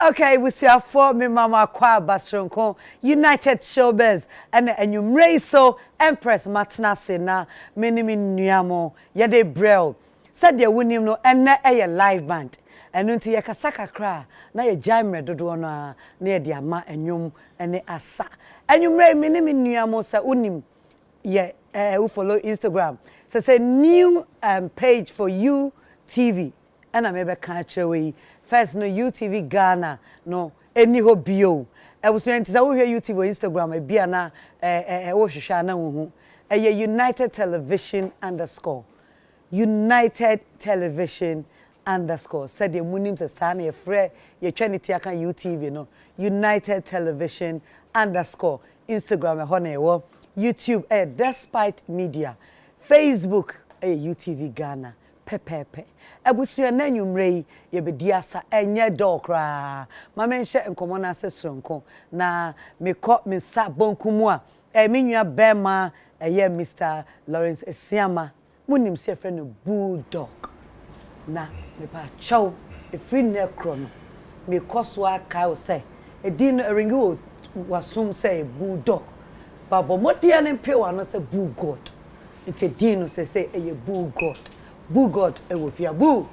Okay, we see our four me mama Kwabena United Showbiz and enyumre so Empress Matnase na meni nuamo yede brel said ye wunim no enne eye live band enu nti ye kasaka kra na ye jamre dodo no na ye de ama enyum ene asa enyumre meni nuamo sa unim ye who follow Instagram say new page for you TV and I maybe catch away first no UTV Ghana no any ho bio I was saying to say UTV Instagram e bia na wo hwehwa na wo United Television _ United Television _ said the munim se sana ye frɛ ye twaniti aka UTV no United Television _ Instagram e ho na wo YouTube Despite Media Facebook UTV Ghana pepepe abusua na nwumrei ye bedi asa enye dokra ma menhye nkomo na asesronko na mekɔ mensa bonkumu a menua bema Mr. Lawrence Esiama munim se frɛ no Bulldog na me pa chow e free necro no mekɔ so aka o se edin ringi o wasum se Bulldog babo modia ne pewa no se Bull God nti din no se Bull God Boo God, Ewofia Boo.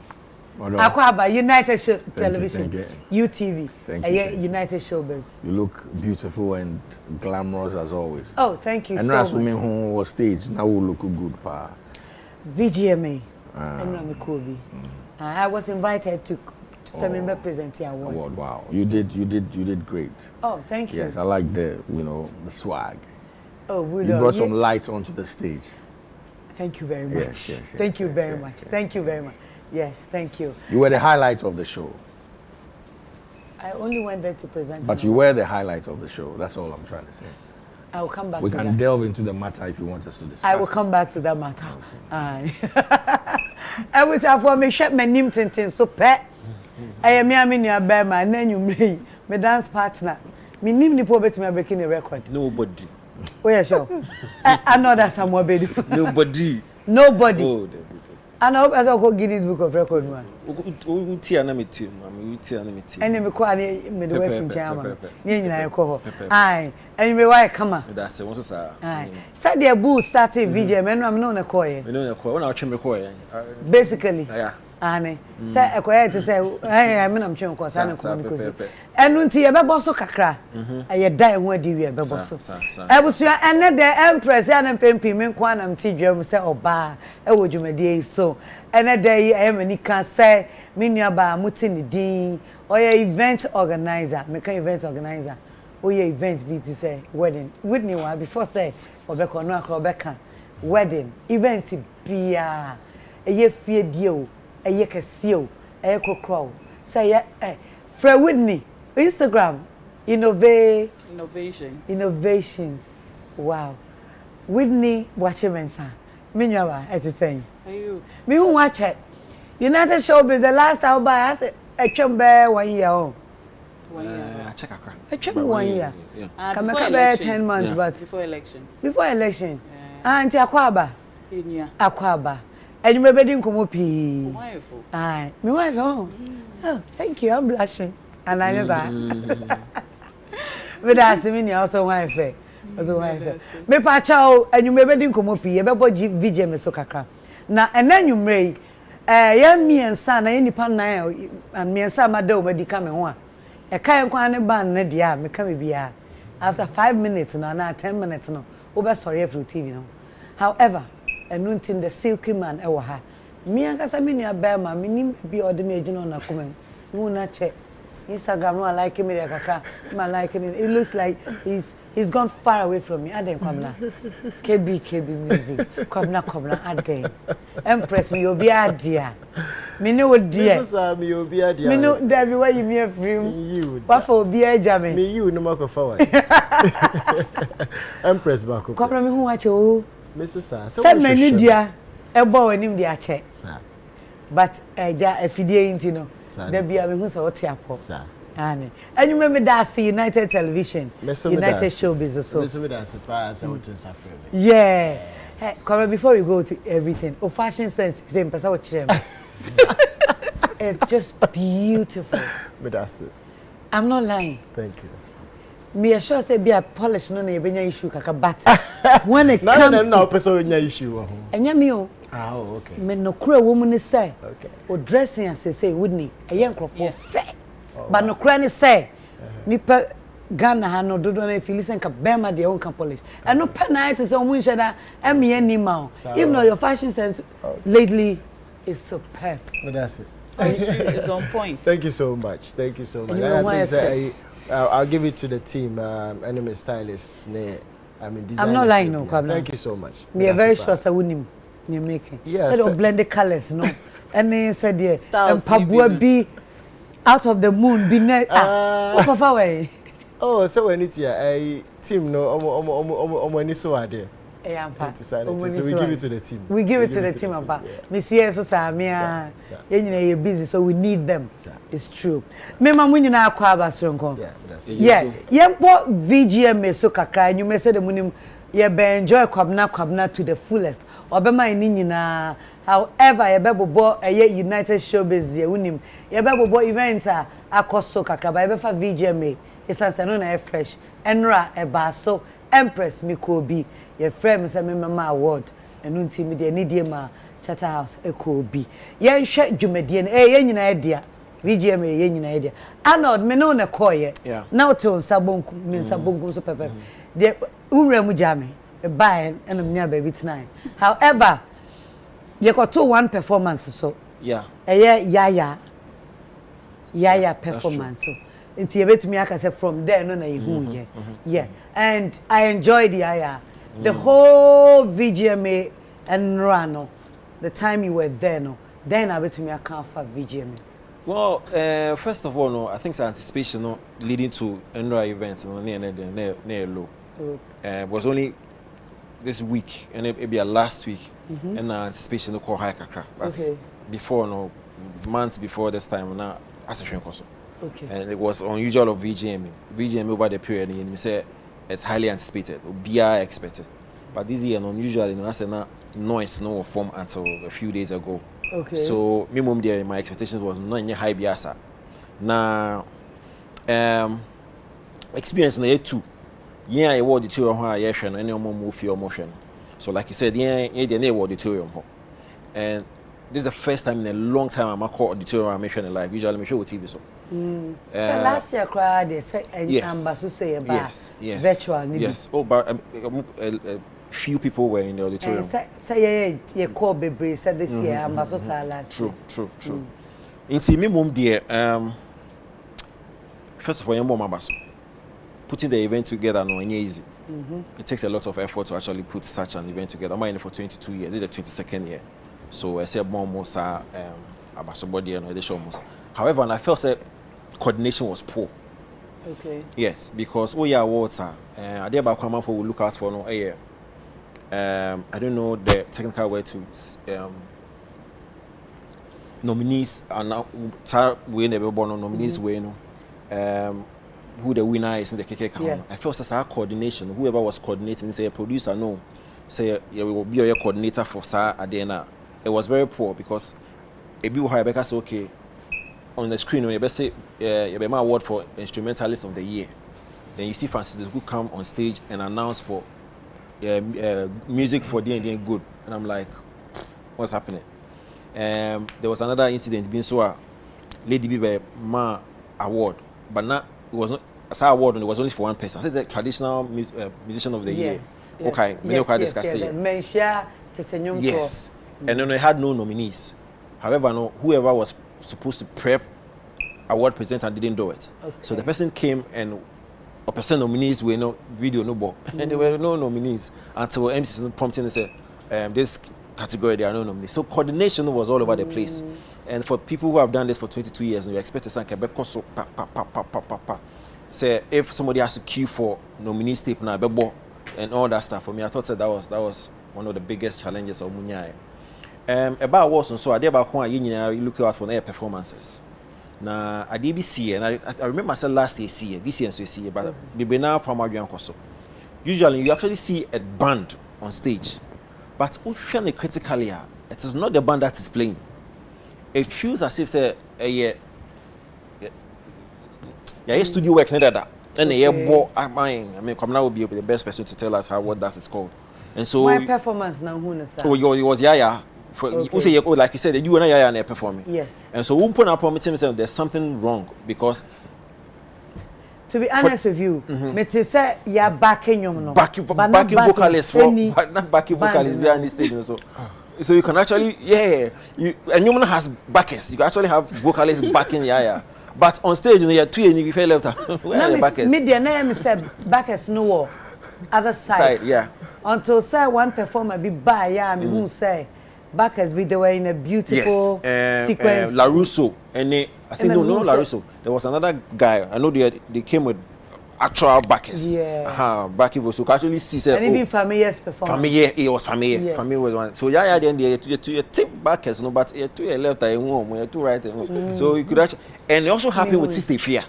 Kwabena United Television, UTV, United Showbiz. You look beautiful and glamorous as always. Oh, thank you and so much. And as women who was stage, now we look good, pa. VGMA, I was invited to some present the award. Wow, you did great. Oh, thank you. Yes, I like the the swag. Oh, you brought some light onto the stage. Thank you very much. Yes, thank you very much. Thank you very much. Yes, thank you. You were the highlight of the show. I only went there to present. But you were the highlight of the show. That's all I'm trying to say. I will come back to that. We can delve into the matter if you want us to discuss. I will come back to that matter. I wish I for me shut my name tintin so pet. I am me near Bema, and then you may my dance partner. Me name ni po bet me breaking a record. Nobody. Oh yeah, sure. I know that's someone baby. Nobody. Nobody. Oh, and I hope I go Guinness Book of Record one. Uti anamiti, mami. Uti anamiti. And me call me the Western German. Ni nyina ye ko ho. Aye. And me why come on. That's won't say. Aye. Said the Bull started video, me no know na call ye. Me know na call. When I try me call ye. Basically. Yeah. Ane say ekoye to say I me na mtwe nko sa na ko nko enu nti ye bebo so kakra ye dan ho adi wi ye bebo so ebusua ene de Empress ya na pempi me nko na mti dwam say oba e wo dwumadie so ene de ye mani kan say me nua ba muti ni din oye event organizer me kan event organizer oye event be to say wedding Whitney wa before say obeko no akra obeka wedding event bia eye fie die o eye kesio eye kokro say Fred Whitney Instagram innovation wow Whitney watchmensa me nyawa eti say ayu me who watch it United Showbiz the last time by atwem be 1 year on 1 year I check akra atwem 1 year come be 10 months but before election anti Akwaba enua Akwaba and you may be nkomo pi wonderful aye me wife oh thank you I'm blushing and I know that but that's me also wife me pa chao and you may be nkomo pi e be bo VJ me so kakra na enanyumrei ya miensa na ye nipa nan miensa mada o madi ka me ho a e kan kwan ne ban ne dia me ka me bia after 5 minutes no na 10 minutes no wo be sorry every TV no however enuntin the silky man ewo ha mi ankasa mi nua bema mi nim bi ode me agino na comment mu na che Instagram no like me there kakra ma like it looks like he's gone far away from me aden Kwabena KB music Kwabena aden Empress me obi adia me ne odia this is me obi adia me no David why you me afrim you what for obi aja me you no makofa Empress ba ko Kwabena me hu wache o Mr. Sir, say many dia ebo wanim dia che sir but ja afidie inti no da bia me hu say what apo sir ane anyu me da see United Television United Showbiz so me da see pa say what insafre yeah hey come before we go to everything fashion sense say person what chere it's just beautiful me da see I'm not lying. Thank you. Me sure say be a polish no na ebenya issue kaka but when it comes no person issue. Enya me o. Ah, okay. Me no kura wo mu ni say. Okay. O dressing as say Whitney, eye nkrofo fair. But no kura ni say nipa Ghana ha no dodo na feel listen ka bema de on polish. And no pen na it is on win shada em ye ni ma. Even though your fashion sense lately is superb. But that's it. It's on point. Thank you so much. Thank you so much. You know why I'll give it to the team, enemy stylists. I mean, I'm not lying, no, Kwabena. Thank you so much. Me are very sure so wouldn't you making. Yes. Said on blended colors, no. And then said yes. Styles And Pabua be out of the moon, be net. Ah, way. Oh, so when it's a team, no, when it's so there. So we give it to the team. We give it to the team about Miss Yes, so Samia. You're busy, so we need them. It's true. Me mamunyi na Kwaba Sonko. Yeah. Yempo VGM so kakra. You may say the munim. You be enjoy Kwabena to the fullest. Obema ini nyina. However, you be bobo United Showbiz the unim. You be bobo event akoso kakra. Ba you be for VGM. It's answer no na fresh. Enra eba so. Empress Mikobi, your friend say me mama award, and unti me de need ma Charterhouse Ekobi. Yen hwe dwumadie no yen nyina idea. VGM yen nyina idea. Anod me no na koye. Now to nsabonku, me nsabonku so pepe. De ure mu jame, e buy and nya baby tonight. However, you got to one performance so. Yeah. Yaya performance so. Until you me I say from there no na you yeah and I enjoyed the whole VGMA and Rano the time you were there no then I bet me I can't for VGMA. Well, first of all, no, I think it's anticipation no, leading to NRA events no near low. Was only this week and it be a last week and anticipation no call high kakra. But before no months before this time now as a train course. Okay. And it was unusual of VGM over the period, and he said it's highly anticipated, or BI expected. But this year, unusually, I said noise no form until a few days ago. Okay. So, minimum there, my expectations was not in high biasa. Now, experience in the year 2. Yeah, I wore the tour on any more move your motion. So, like you said, they wore the tour on. And this is the first time in a long time I'm called auditorium I'm making live. Usually I'm show TV so. So last year crowd they say ambassador say about virtual. Yes. Oh, but few people were in the auditorium. Say yeah call Bebre said this year ambassador last. True. In me mom dear first of all, mom ambassador putting the event together no easy. It takes a lot of effort to actually put such an event together. I'm in it for 22 years. This is the 22nd year. So I said more body and edition. However, and I felt that coordination was poor. Okay. Yes, because awards are I did about come for we look out for no I don't know the technical way to nominees are now we never born on nominees way no who the winner is in the KK count. I felt as our coordination, whoever was coordinating, say a producer no, say we will be your coordinator for Sir Adena. It was very poor because a bit high because okay on the screen when you best say you my award for instrumentalist of the year. Then you see Francis who come on stage and announce for music for D&D good, and I'm like, what's happening? There was another incident being so Lady B Ma award, but not it was not as our award. It was only for one person. I think the traditional musician of the year. Okay, discuss it. Yes. And then I had no nominees. However, no, whoever was supposed to prep award presenter didn't do it. Okay. So the person came and a person nominees were no video no ball. And there were no nominees until MC prompting and said, this category there are no nominees. So coordination was all over the place. And for people who have done this for 22 years, and you expect to say so say if somebody has to queue for nominees tape now, and all that stuff. For me, I thought that was one of the biggest challenges of Munyai. About awards so I did about you look out for their performances. Now I did see and I remember I said last year, this year so see, but we now from our so. Usually you actually see a band on stage, but critically, it is not the band that is playing. It feels as if say Yeah, studio work needed that. And the airborne, I mean, Kwabena will be the best person to tell us how what that is called. And so my performance now who knows. Oh, it was Yaya. For who say like you said, you and Yaya are performing. Yes. And so we put up on himself there's something wrong because to be honest with you, me to say you're backing you no. Backing vocalists for but not backing vocalists behind the stage so. So you can actually and you has backers. You can actually have vocalists backing Yaya. But on stage, you have two and you feel left. Where are the backers? Media name said backers no other side. Yeah. Until say one performer be by yeah, me who say backers be they were in a beautiful sequence. La Russo and I think no La Russo. There was another guy. I know they came with actual backers. Yeah. Backing voice. So you can actually see and even Familiar's performance. Familiar, it was Familiar. Yes. Familiar was one. So yeah, then you take backers, no, but you two left at home, you two right at home. So you could actually, and it also happened with Sister Fear.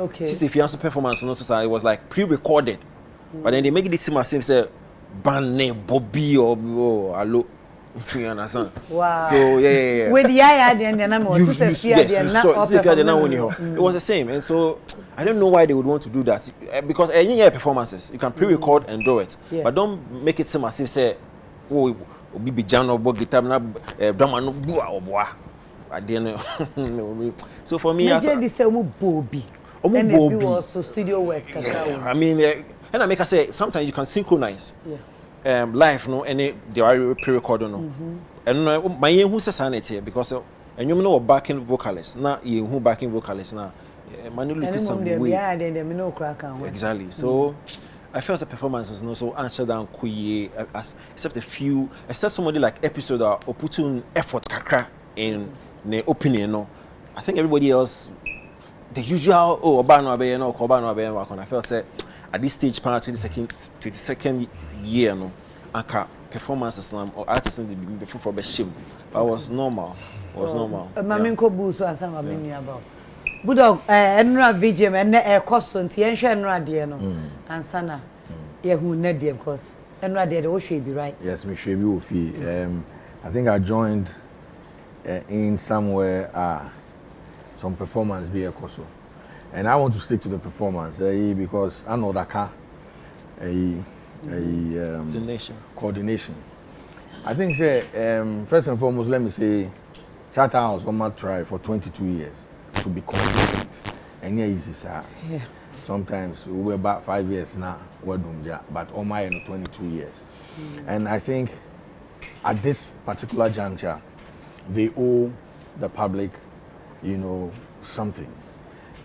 Okay. Sister Fear's performance, no, so it was like pre-recorded, but then they make it seem as if say band name Bobby or hello. You understand? Wow. So yeah. With Yaya then Sister Fear it was the same, and so I don't know why they would want to do that because any performances you can pre-record and do it, but don't make it seem as if say oh be jano bo guitar na drama no bua oboa. So for me, I just say Bobby. And it was studio work. I mean, and I make I say sometimes you can synchronize. Live no any they are pre-recorded no. And my who says sanity because and you know backing vocalist na you who backing vocalist na manu look some way. Exactly. So I felt the performance was not so answered down quick except somebody like episode or put in effort kakra in the opinion no. I think everybody else the usual Kwabena Kwabena I felt that at this stage part 22nd year no aka performances or artists in the before for shame but it was normal mami ko bu so asa mami ni about budog enra VGM and e cost nti en hwe enra de no ansana ye hu na de because enra de wo hwe bi right. Yes, me hwe bi wo fi I think I joined in somewhere some performance be a coso and I want to stick to the performance because I know that coordination. I think say first and foremost let me say Charterhouse on my try for 22 years to be consistent and yeah easy sir. Yeah. Sometimes we were about 5 years now we're doing that but on my 22 years. And I think at this particular juncture they owe the public something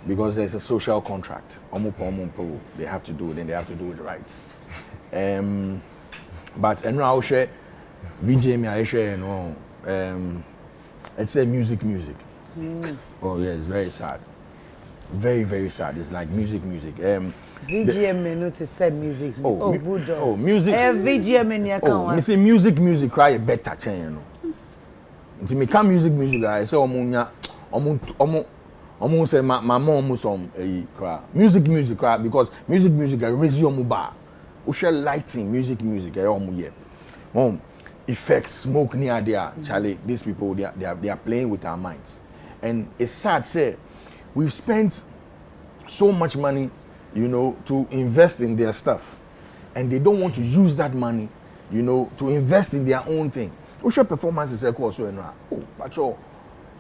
because there's a social contract. They have to do it and they have to do it right. But and now share VGM I share it's a music. Oh yeah, it's very sad. Very, very sad. It's like music. VGM may not say music. Good. Oh, music. VGM in your account. Me say music cry a better chain, Nti me can music I say omo say my mom some cry. Music cry because music I raise your bar. We share lighting, music effects, smoke near there. Charlie, these people they are playing with our minds. And it's sad say we've spent so much money, to invest in their stuff. And they don't want to use that money, to invest in their own thing. We share performances but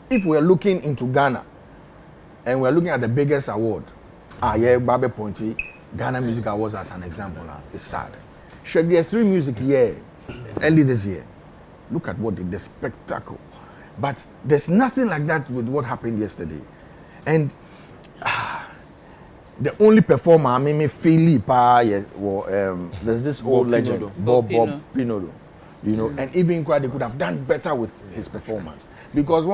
if we are looking into Ghana and we are looking at the biggest award, Babe Pointy, Ghana Music Awards as an example now, it's sad. Should there 3 music here early this year? Look at what the spectacle. But there's nothing like that with what happened yesterday. And the only performer I mean Philip there's this old legend Bob Pinodo. And even they could have done better with his performance. Because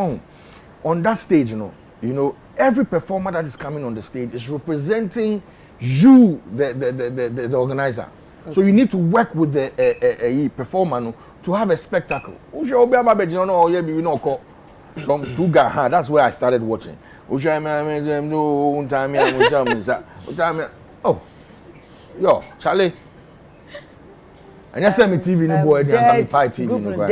on that stage, every performer that is coming on the stage is representing you, the organizer. Okay. So you need to work with the performer to have a spectacle. From two guys, that's where I started watching. Oh, yo, Charlie. And you send me TV no boy, and pie TV no.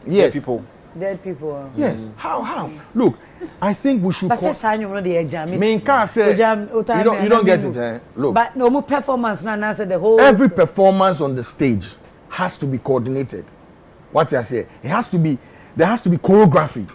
Yes, people. Dead people. Yes. How? Look, I think we should. But say you know the exam. Main car say you don't get it. Eh? Look. But no more performance now. Say the whole. Every performance on the stage has to be coordinated. What I say, it has to be. There has to be choreography.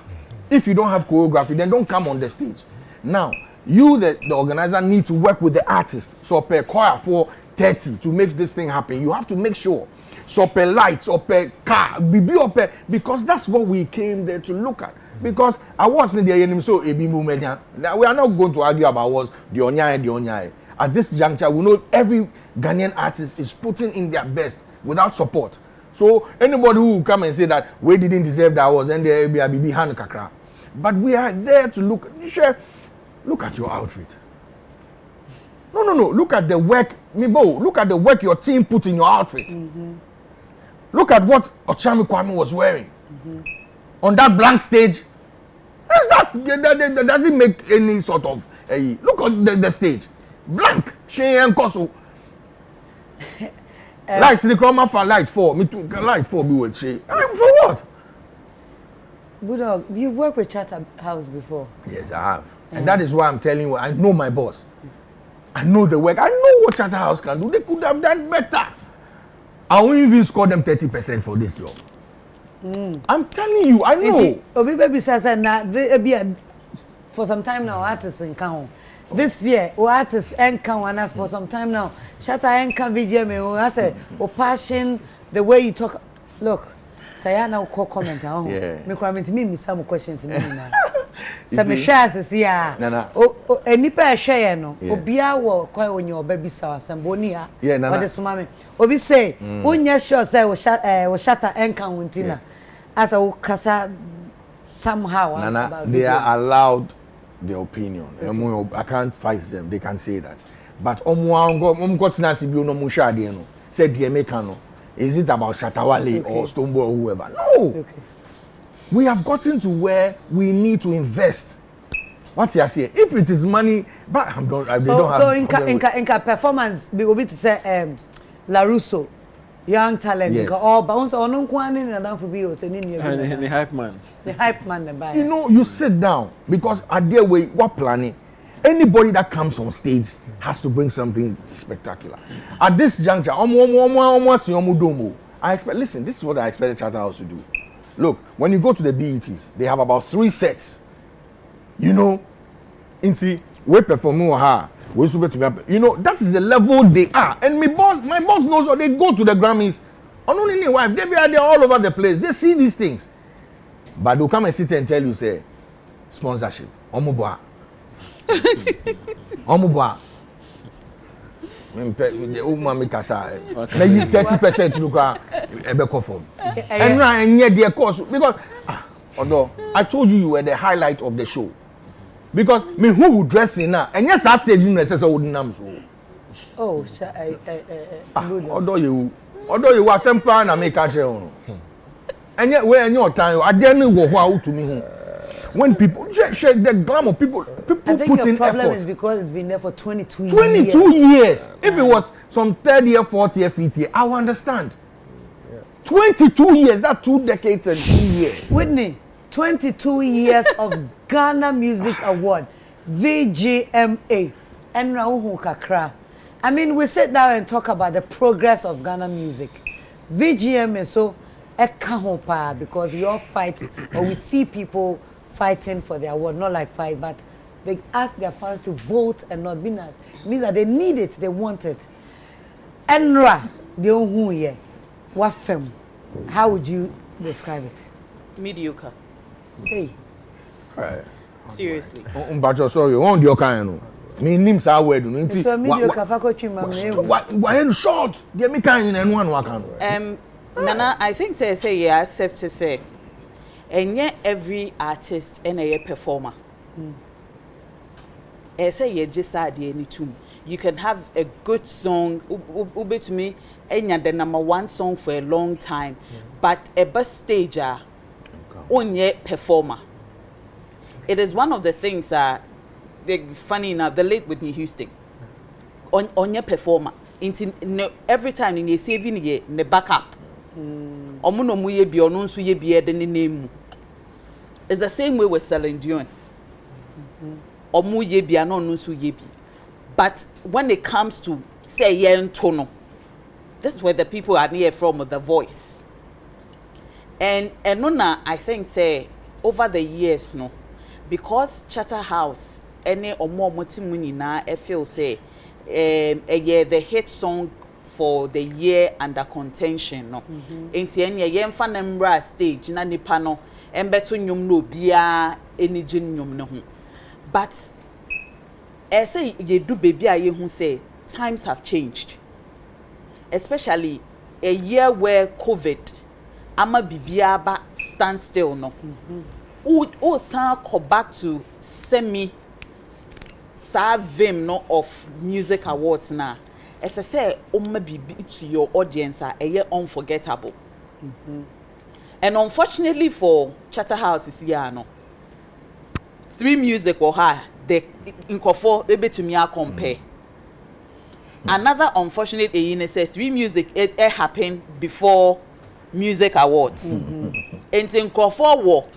If you don't have choreography, then don't come on the stage. Now, you, the organizer, need to work with the artist. So per choir for 30 to make this thing happen. You have to make sure. So per lights, or per car, because that's what we came there to look at. Because I wasn't there, so we are not going to argue about what's the onyai. At this juncture, we know every Ghanaian artist is putting in their best without support. So anybody who will come and say that we didn't deserve that was and there be a BB hand kakra. But we are there to look at your outfit. No. Look at the work, look at the work your team put in your outfit. Look at what Ochami Kwame was wearing. On that blank stage. That doesn't make any sort of look at the stage. Blank. Cheyenne Koso. Light the chroma for light 4. Me too. Light 4 be with Shay. I mean, for what? Budog, you've worked with Charterhouse before. Yes, I have. And that is why I'm telling you, I know my boss. I know the work. I know what Charterhouse can do. They could have done better. I won't even score them 30% for this job. I'm telling you, I know. Baby says that for some time now, artists in Kaon. This year, artists and Kaon for some time now. Shatter and Kan VGM, I say, passion, the way you talk. Look, say I now call comment. Me comment me some questions in me. Some shares yeah. Oh, any pair share no. Obia wo kwa onyo baby sawa sambonia. Yeah, Nana. What is mama? Obi say, unya sure say we shatter and Kan wintina. As a kasa somehow. Nana, they are allowed their opinion. Okay. I can't fight them. They can say that. But said the Americano. Is it about Shatawale or Stonebwoy or whoever? No. Okay. We have gotten to where we need to invest. What you are saying? If it is money, but they don't have. So in performance, we will be to say LaRusso, young talent. Yes. All bounce on Kwani and for be the hype man. The hype man, the buyer. You know, you sit down because at their way, what planning? Anybody that comes on stage has to bring something spectacular. At this juncture, I expect. Listen, this is what I expected Charterhouse to do. Look, when you go to the BETs, they have about 3 sets. You know, we perform you know, that is the level they are. And my boss knows how they go to the Grammys. Only wife, they be there all over the place. They see these things. But they'll come and sit and tell you, say, sponsorship. Omubwa. The woman make us 30% to look at for. And yet their course because although I told you were the highlight of the show. Because me who would dress in now and yes, I stage in necessary wouldn't names. Oh, although you were some plan and make a show. And yet when your time I didn't go out to me. When people share the glamour, people I think put your in problem effort. is because it's been there for 22 years. 22 years. If it was some 3rd year, 4th year, 5th year, I would understand. 22 years, that's 2 decades and 2 years. Whitney, 22 years of Ghana Music Award, VGMA, and Rauhu Kakra. I mean, we sit down and talk about the progress of Ghana music. VGMA, so because we all fight, or we see people fighting for their award, not like fight, but they ask their fans to vote and not be nice. It means that they need it, they want it. Enra, the who here, what film? How would you describe it? Mediocre. Hey. Right. Seriously. But you're sorry, on your kind. Me names are weird. So mediocre, why in short? Get me kind and one. Nana, I think say yeah, accept to say. And yet every artist and a performer. Say you just add any tune. You can have a good song, ube to me, and you're the #1 song for a long time, but a best stager, only performer. It is one of the things funny enough, the late Whitney Houston, on your performer, every time in your saving ye, the backup. Omuno muye bi ono nso ye bi e de ne nemu It's the same way with Celine Dion. Omu yebi ano nusu yebi. But when it comes to say yen tono, this is where the people are near from with the voice. And nona, I think say over the years no, because Charterhouse any or more motimuni na I feel say the hit song for the year under contention no. Enti any yen fanembra stage na nipa no embeto nyum no bia eni gin nyum ne ho. But say ye do baby a ye hu say times have changed. Especially a year where COVID ama bibia ba stand still no. O san go back to semi vim no of music awards na. As I say, bibi to your audience are unforgettable. And unfortunately for Charterhouse is here no. 3 Music or her the inkofo ebe to me compare. Another unfortunate thing is 3 Music it happened before Music Awards. And inkofo wo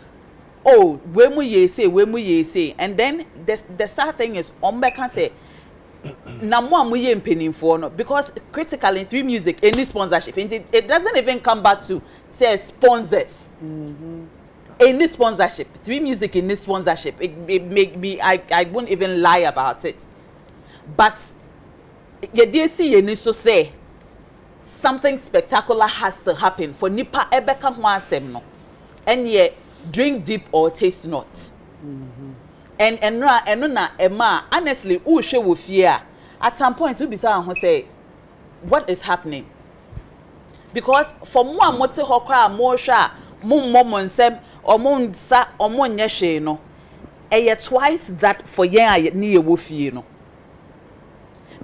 oh when we say and then the sad thing is can say na mo amuye mpenin for no because critically in 3 Music any sponsorship it doesn't even come back to say sponsors. Any sponsorship 3 Music in this sponsorship it make me I won't even lie about it. But you did see you need to say something spectacular has to happen for nipa ebeka ho asem no and yet drink deep or taste not. And na ema honestly who she will fear at some point we be say what is happening because for mo amote hokra mo hwa mo nsem omo nsa omo nye hwe no twice that for yen ni ye fie no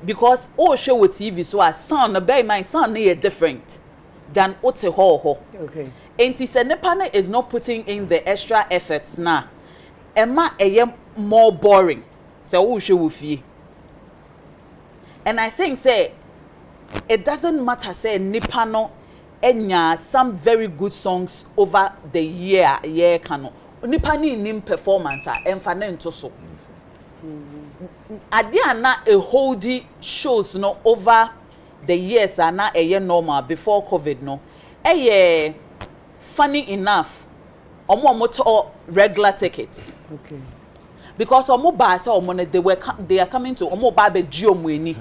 because oh show with TV so as son no bear my son is different than ote ho. Okay. And he said Nepana is not putting in the extra efforts now. Emma more boring. So oh show with you. And I think say it doesn't matter say Nipano enya some very good songs over the year kano. Nipani nim performance emfane into so. Adiana a holdy shows no over the years are not a year normal before COVID no. Funny enough, omo moto regular tickets. Okay. Because omo ba say omo they are coming to omo ba be ji omo eni.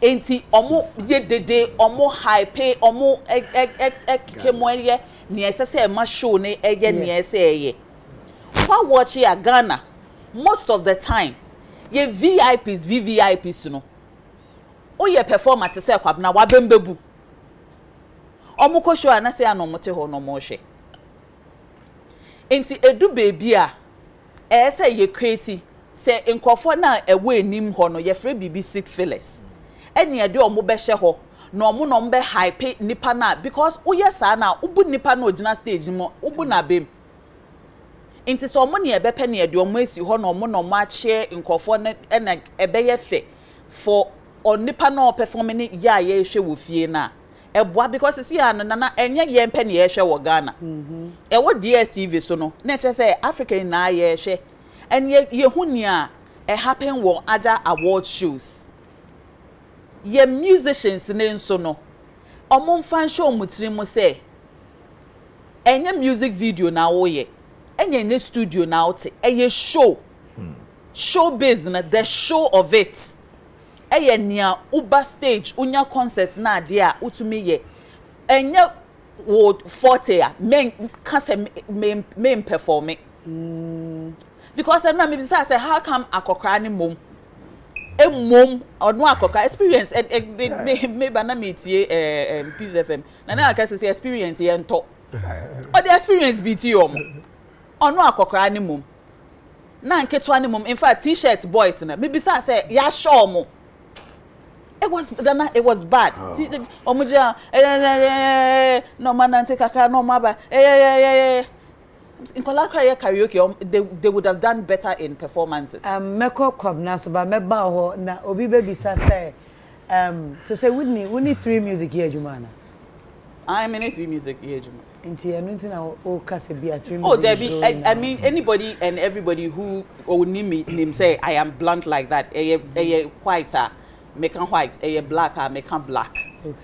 Enti omo ye dede omo high pay omo kemoye ni esese ma show ne eye ni eye. Kwa watch ya Ghana most of the time ye VIPs VVIPs no. O ye performance say Kwabena wa bembebu. Omo ko show na say anomote ho no mo hwe. Enti edu baby a say ye create say nkofo na ewe enim ho no ye free bibi sick fillers. Eni e de omo be hye ho na omo no mbe hype nipa na because uye sa na ubu nipa na ogina stage mo ubu na bem. Enti so omo ne ebe pe ne de omo esi ho na omo no mo ache nkofo na ebe ye fe for onipa na performing ya ye hwe wo fie na eboa because see na enye ye mpe ne ye hwe wo Ghana e wo DSTV so no na che say African na ye hwe and ye hunia e happen wo other award shows ye musicians ne nso no omo fan show mutiri mo say enye music video na wo ye enye ne studio na wote eye show Showbiz na the show of it eye nia uba stage unya concert na ade a utumi ye enye wo forte a men kase men performing because na me bisa say how come akokra ni mom no akokra experience me na me tie Peace FM na akase say experience ye nto or the experience be ti om no akokra ni mom na nketwa ni mom in fact t-shirt boys na me bisa say ya show mo it was bad. Omuja no man ante kaka no maba in Kolakra karaoke they would have done better in performances. Meko Kwabena so ba meba ho na obi be bisa say to say we need 3 Music here jumana. I'm in 3 Music here juma. Inti anutina o kase bi atrim. Oh, Debbie, I mean anybody and everybody who name say I am blunt like that. A white make white, a black make black. Okay.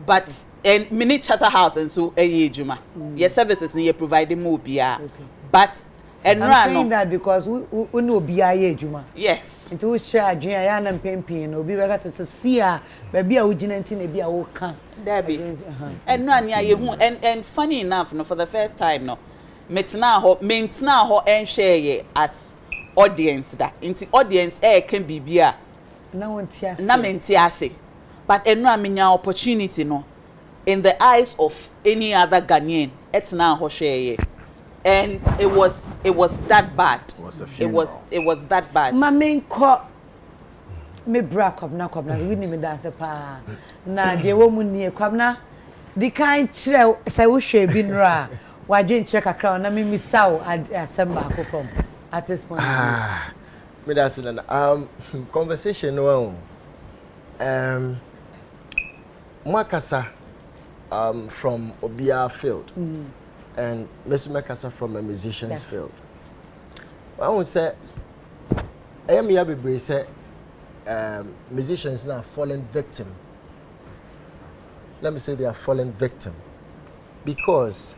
But and mini Charterhouse and so juma. Your services near providing more beer. Okay. But and I'm saying that because we know BIA juma. Yes. Into share junior yan and pimpin obi we got to see a baby a ujinenti na bi a wo kan. Debbie. And run ya you and funny enough no for the first time no. Metna ho and share ye as audience that. Into audience can be beer. Na wontiase. Na mentiase. But enra minya opportunity no in the eyes of any other Ghanaian. It's now ho share ye. And it was that bad. It was that bad. My main co Mcbrown Kwabena we ni me dance pa na de wo mu nie Kwabena di kan kire say wo hwe bi nra wa dwen kire kakra na me misaw assemble ko from at this point. Me dance na conversation no Mwakasa from Obia field. And Mr. Makasa from a musician's field. I would say, I am here say musicians now fallen victim. Let me say they are fallen victim because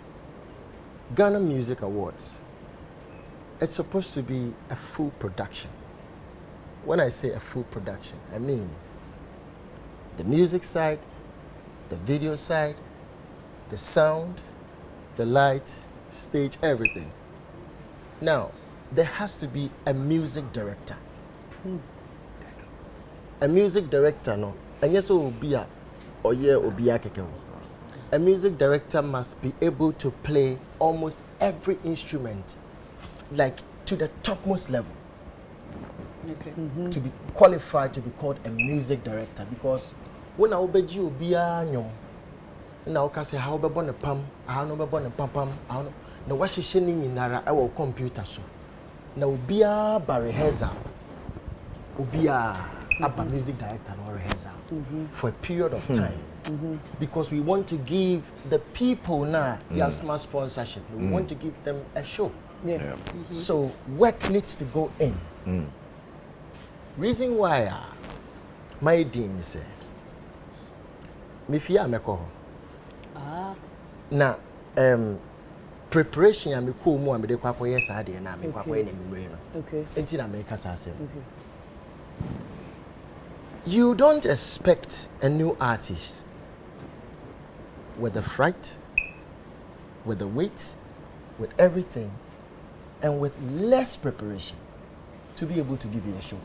Ghana Music Awards, it's supposed to be a full production. When I say a full production, I mean the music side, the video side, the sound, the light, stage, everything. Now, there has to be a music director. A music director, no. And yes, obia or yeah, obia keke. A music director must be able to play almost every instrument, like to the topmost level. Okay. To be qualified to be called a music director, because when I obey you, obia nyom. Now, I say how about the pam, how no about the pam, how no. Now, what she shining in our computer so. Now, be a rehearsal, be a music director or rehearsal for a period of time, because we want to give the people now their smart sponsorship. We want to give them a show. Yes. So work needs to go in. Reason why my dean is me fear meko. Na preparation ya me ko mu amede kwakọ yes ade na me kwakọ ye na me no. Okay. Enti na me kasa asem. You don't expect a new artist with the fright, with the weight, with everything, and with less preparation to be able to give you a show.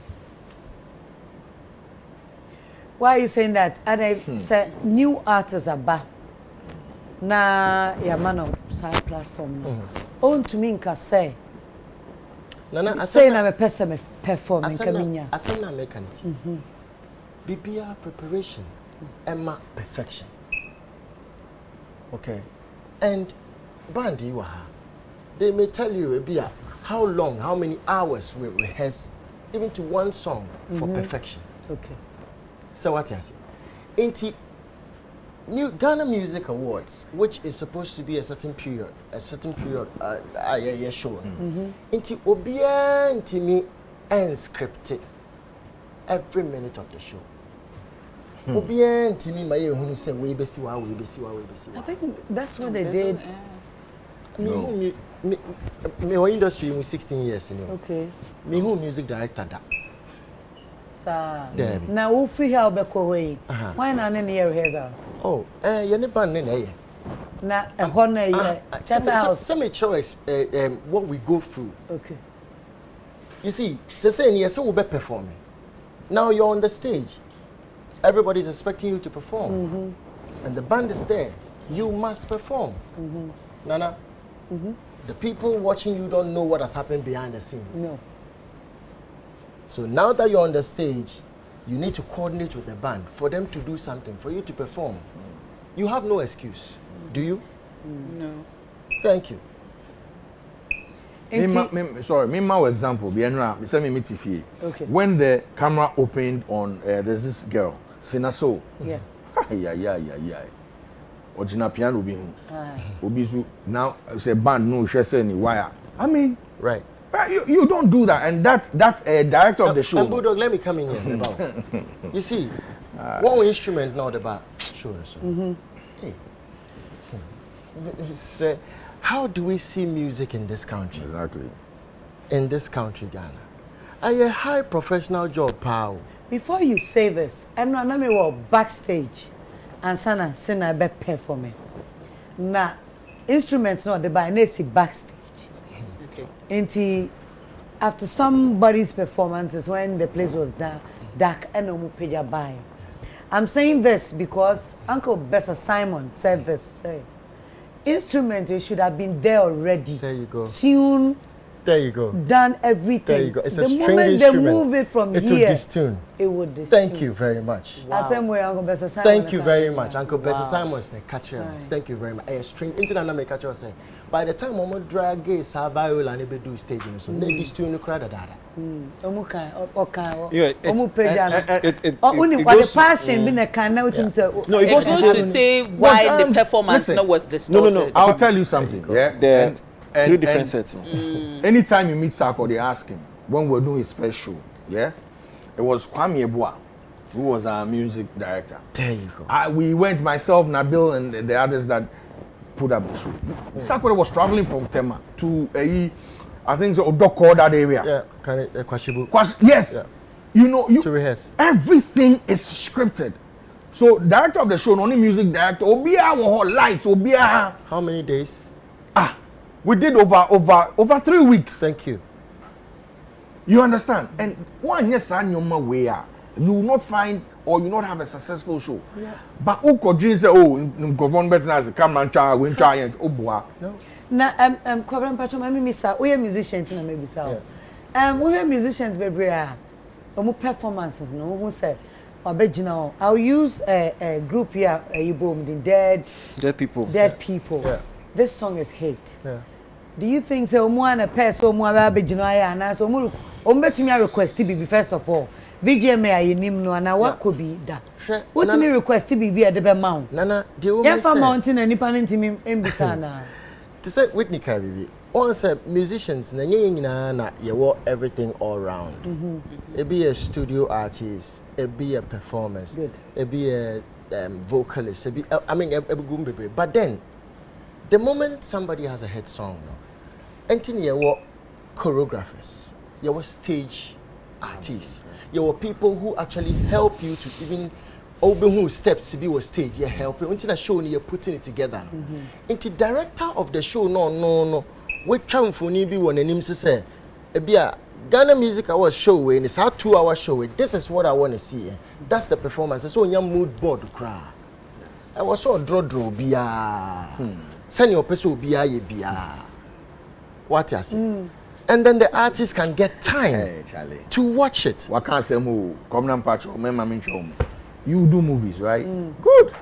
Why are you saying that? And I said new artists are back. Na ya man on side platform no. On to me nka say. Nana say na me person me perform nka minya. Asem na mekanity. BBR preparation and perfection. Okay. And bandi waha. They may tell you Bia how long, how many hours we rehearse even to one song for perfection. Okay. So what you say? Ain't New Ghana Music Awards, which is supposed to be a certain period, show. Inti obia inti me unscripted every minute of the show. Obia inti me my who say we besi wa. I think that's what they did. Me industry in 16 years, you know. Okay. Me who music director da. Now who free help beko way. Why na ne near rehearsal? Oh, you ne ban ne na ehon na ye Charterhouse. Some choice what we go through. Okay. You see, say yes, we be performing. Now you're on the stage. Everybody's expecting you to perform. And the band is there. You must perform. Nana, the people watching you don't know what has happened behind the scenes. No. So now that you're on the stage, you need to coordinate with the band for them to do something, for you to perform. You have no excuse, do you? No. Thank you. Sorry, my example. Okay. When the camera opened on, there's this girl, Sinaso. Yeah. Yeah. original piano be obi so now say band no share say any wire. I mean, right. You don't do that, and that's a director of the show. And Bulldog, let me come in here. You see, one instrument now the bar. Sure. Hey, how do we see music in this country? Exactly. In this country, Ghana, a high professional job, pal. Before you say this, I know me was backstage, and sana sing be performing. Na instruments not the buy, they see backstage. After somebody's performances, when the place was dark and no page by. I'm saying this because Uncle Bessa Simon said this. Instruments should have been there already. There you go. Tune. There you go. Done everything. There you go. It's the a string moment instrument. they move it from it here, would distune. It would distune. Thank you very much. Wow. Same way Uncle Bessa Simon. Thank you very much, Uncle Bessa Wow. Simon's the catcher. Thank you very much. A string internal make catcher say. By the time I'm drag is how viola and be do staging, so they distune the crowd dada. Yeah, the passion being a can now to say. No, It goes to say why the performance was distorted. No. I'll tell you something. Yeah, there are 3 different sets. Anytime you meet Sako, they ask him when we're doing his first show. Yeah, it was Kwabena, who was our music director. There you go. We went, myself, Nabil, and the others that put up the show. Sako was traveling from Tema to I think so Odoko, that area. Yeah, can it Kwashibu? Yes. Yeah. You know, To rehearse. Everything is scripted. So director of the show, only music director, Obia whole light, Obia. How many days? We did over 3 weeks. Thank you. You understand? And one yes, you will not find or you not have a successful show. Yeah. But who could say, oh, in government as a camera child, win giant, oh boy. No. Na Kwabena Pacho mami misa we musicians na maybe sa. We musicians baby performances no who say obegina. I'll use a group here the dead people. Yeah. This song is hate. Yeah. Do you think so one person mo abegina ya na so mo betumi request be first of all. VGM ayenim no ana wakobi da. What me request be e de be mount. Nana, the woman say mountain and nipa ntimi embisa na. To say Whitney Kabibi, one said musicians na you everything all round. It be a studio artist, it be a performance, it be a vocalist, it be but then the moment somebody has a hit song, anything you choreographers, you stage artists, you people who actually help you to even open who steps to be on stage, you help you until the show you're putting it together. Into director of the show, no. We try for be one and him to say, Ghana Music Awards show and it's our 2-hour show. This is what I want to see. That's the performance. So your mood board cry. I was so draw bia. Send your person bia. What you see? And then the artist can get time to watch it. What can't say more? Kwabena Kwabena. You do movies, right? Good.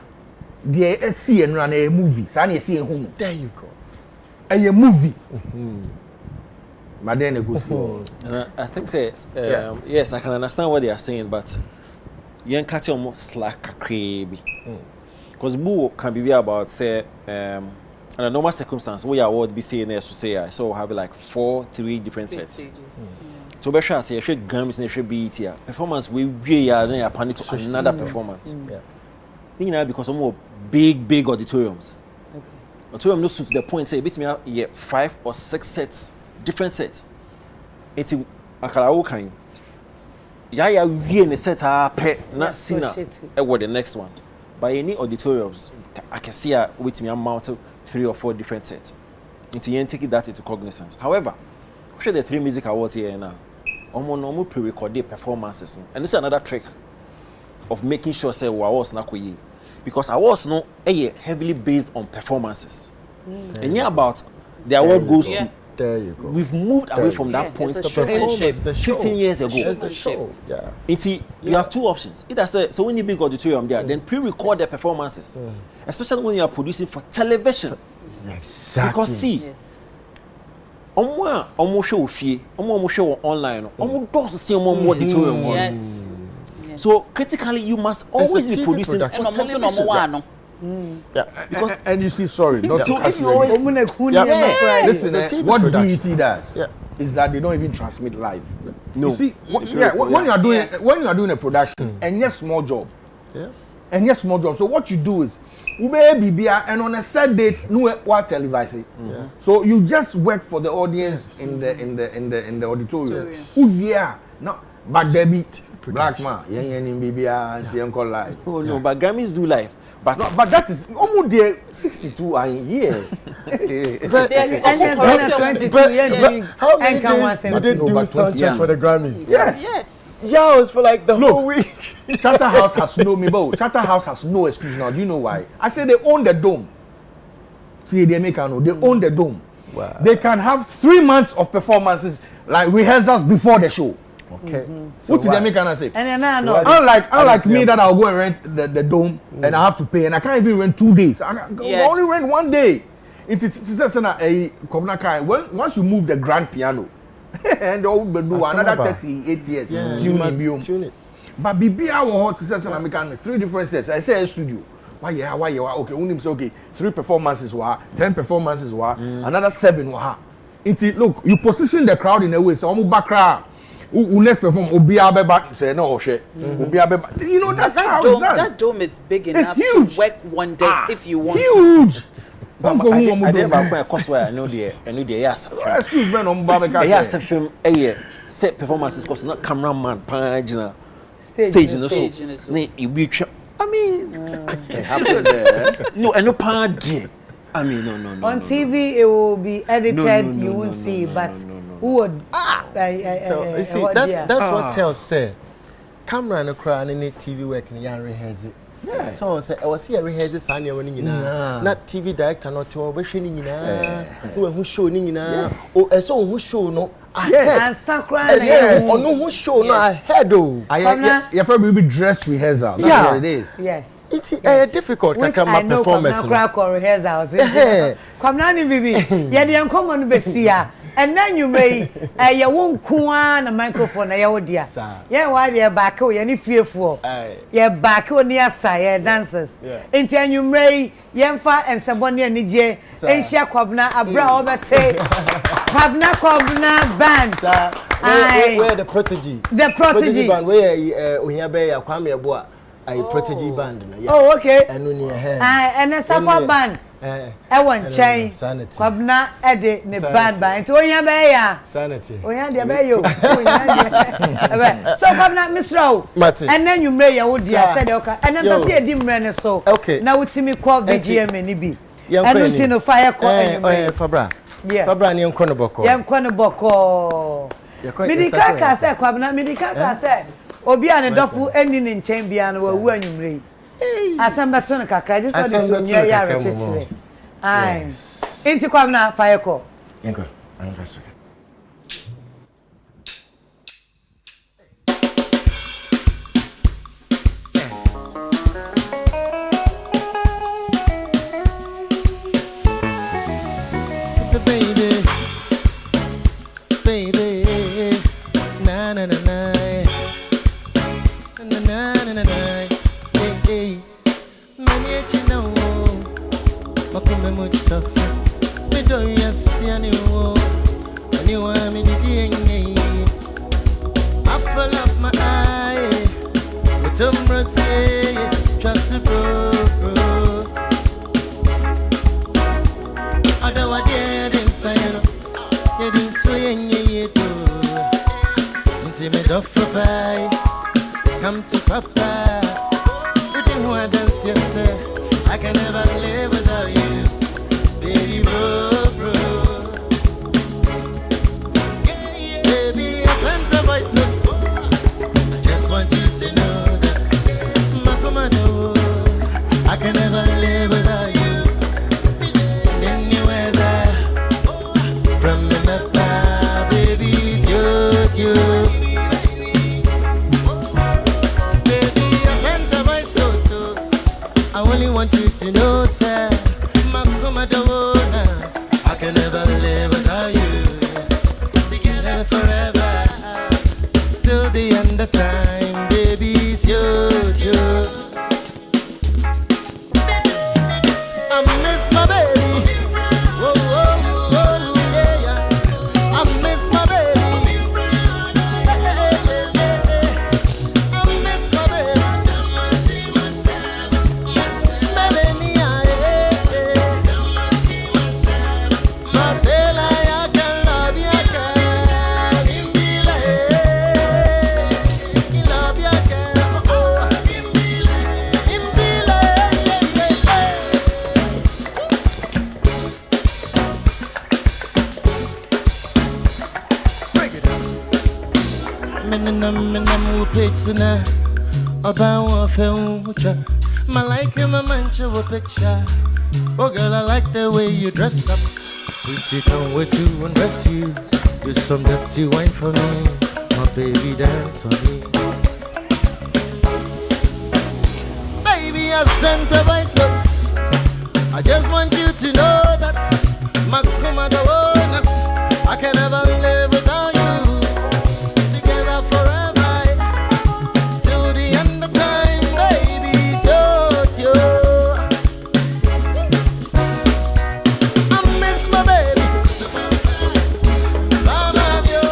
They see and run a movie. Sani see a home. There you go. A movie. But then a good I think yes, I can understand what they are saying, but you can't catch almost like a crazy. Because boo can be about say in a normal circumstance where you would be saying there to say so have like 3 different sets. So be sure say she gums and she beat here. Performance we are then upon it to another performance. You know, because some more big auditoriums. Okay. Auditorium no suit to the point say bit me 5 or 6 sets, different sets. It's akara kan. Ya we in the set pe na sina e what the next one. By any auditoriums, I can see with me amount 3 or 4 different sets. It's you take that into cognizance. However, show the 3 music awards here now. Normal pre-recorded performances, and this is another trick of making sure say we awards na koyi, because awards no heavily based on performances. And about the award goes to. There you go. We've moved away from that point 15 years ago. It's the show. Yeah. You have 2 options. Either say so when you big auditorium there, then pre-record the performances, especially when you are producing for television. Exactly. Because see. Almost show fee, almost show online, almost does see more auditorium. Yes. So critically, you must always be producing for television. Yeah. Because and you see, sorry, not so to if cut you you always listen, It's a TV what production. BET does Yeah. is that they don't even transmit live. No. You see, when you are doing a production and yes, small job. yes. And yes, small job. So what you do is, and on a set date, no what televise. So you just work for the audience in the auditorium. Yes. Yeah, no, but there be black man, in BBA and Uncle Live. Oh no, but Grammys do live. But No, but that is almost there 62 years. But, And there's Correct. 22 but years. how many and can days one did they No, do but sound check yeah. for the Grammys? Yes. Yes. Yeah, it was for like the whole week. Charterhouse has no Charterhouse has no excuse now. Do you know why? I say they own the dome. See, they own the dome. Wow. They can have 3 months of performances, like rehearsals before the show. Okay. What did they make and I say? And then I know. Unlike me that I'll go and rent the dome and I have to pay and I can't even rent 2 days. I only rent 1 day. It's a Kwabena Kwabena. Once you move the grand piano and they'll do another 38 years. Yeah, you must tune it. But BBA will hold to say I make 3 different sets. I say a studio. Why okay, unim say okay, 3 performances 10 performances another 7 look, you position the crowd in a way so almost back crowd. Who next perform Obia Beba say no shit. Obia Beba. You know that's how it's done. That dome is big enough huge. to work wonders if you want to. Huge. I didn't buy cost where I know the yes. Excuse me, no Babeka. Yes, film set performances cost not cameraman page na stage in the so. Ne you I mean It happens there. no and no part I mean no. On TV it will be edited, you won't see, but who would So you see, that's what tells say. Camera and crowd in TV work in yan rehearse it. Yeah. So say I was here rehearse Sanya when not TV director not to be showing who show oh so who show no and Sakura or no who show no ahead oh. Your friend will be dress rehearsal. That's Yeah. what it is. Yes. It's difficult Which to I know performance. Kwabena Kwabena rehearsals. Eh. Kwabena ni bibi. Ya di enkom no besia. And then you may you won't kwa na microphone na ya dia. Yeah, why they back o ya ni fearful. Yeah, back o ni asa ya dancers. Enti anwumrei yemfa ensebone ani je enhia Kwabena abra obete. Kwabena Kwabena band. Where the Prodigy. The Prodigy band where ohia be ya Kwame Eboa. I Prodigy band no. Yeah. Oh, okay. And a Safa band. One chain. Sanity. Kwabena ede ne band band. Nti onya be ya. Sanity. Onya de be yo. So Kwabena Mcbrown. And then you mray ya wo dia said okay. And then person e di mray ne so. Na wutimi call VGM ni bi. And until no fire call anyway. Fabra. Yeah. Fabra ni enkono boko. Yenkono boko. Midika ka say Kwabena midika ka say obi ane dofu eni ne nchen bia na wawu anwumre asamba to no kakra just so this onya ya rechechire ai inti Kwabena fire call yenko angaso baby na na na na hey many chino makume mutafa me do yasiani wo ani wa me didi ngai apple of my eye with mercy trust bro ada wa dead inside getting swing do until me do for pie come to Papa. I dance, yes, sir. I can never live without you, baby, bro. Yeah. Baby, I sent a voice note. I just want you to know that my commando, I can never live without you. Anywhere there, from the map, baby, it's yours. I only want you to know Menam picture about a film. My like him a mancha with picture. Oh girl, I like the way you dress up. Pretty can't wait to undress you. You're some dirty wine for me. My baby dance for me. Baby, I sent a voice note. I just want you to know that my command I can never live without you. Together forever till the end of time, baby. Told you I miss my baby. Mama, yo,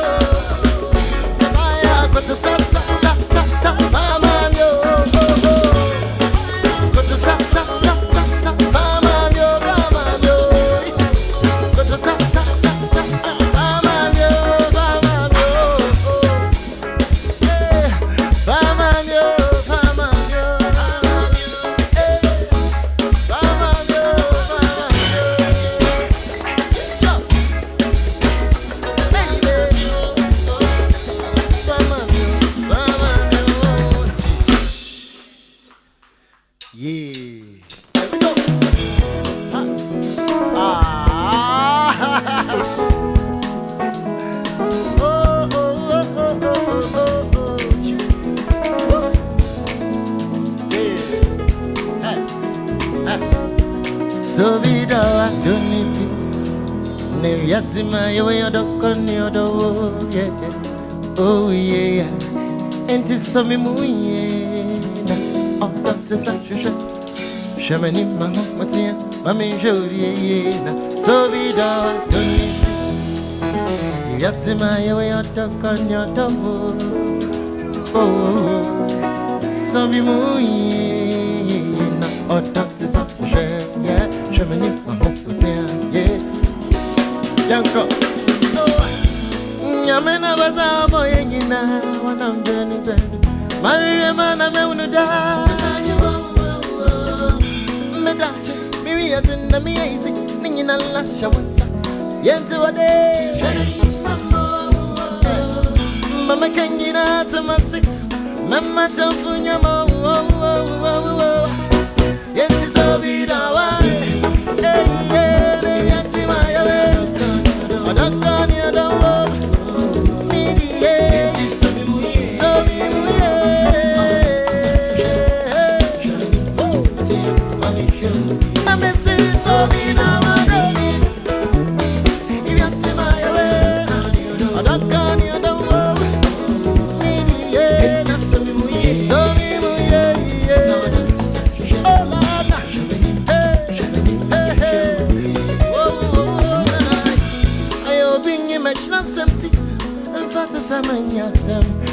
I got to sa. Mama, yo, got to sa. So be the one don't need me. Never yet see my way or the corner of the world. Yeah, oh yeah. And it's so me yeah. Oh, Dr. Sacha. Shamani, Matia, Mammy Joviena. So be the one don't need me. Yet see my way or the corner of the world. Oh, so me yeah. Oh, Dr. Sacha. Yeah, Shamani, Matia, yeah. Yanko. Yamena baza boy ngina wana mbeni beni. Maria mana meunuda. Medache, mi yatinda mi easy. Ningina la shawansa. Yentu wade. Mama kangina tamasi. Mama tamfunya mo. Yenti so bidawa.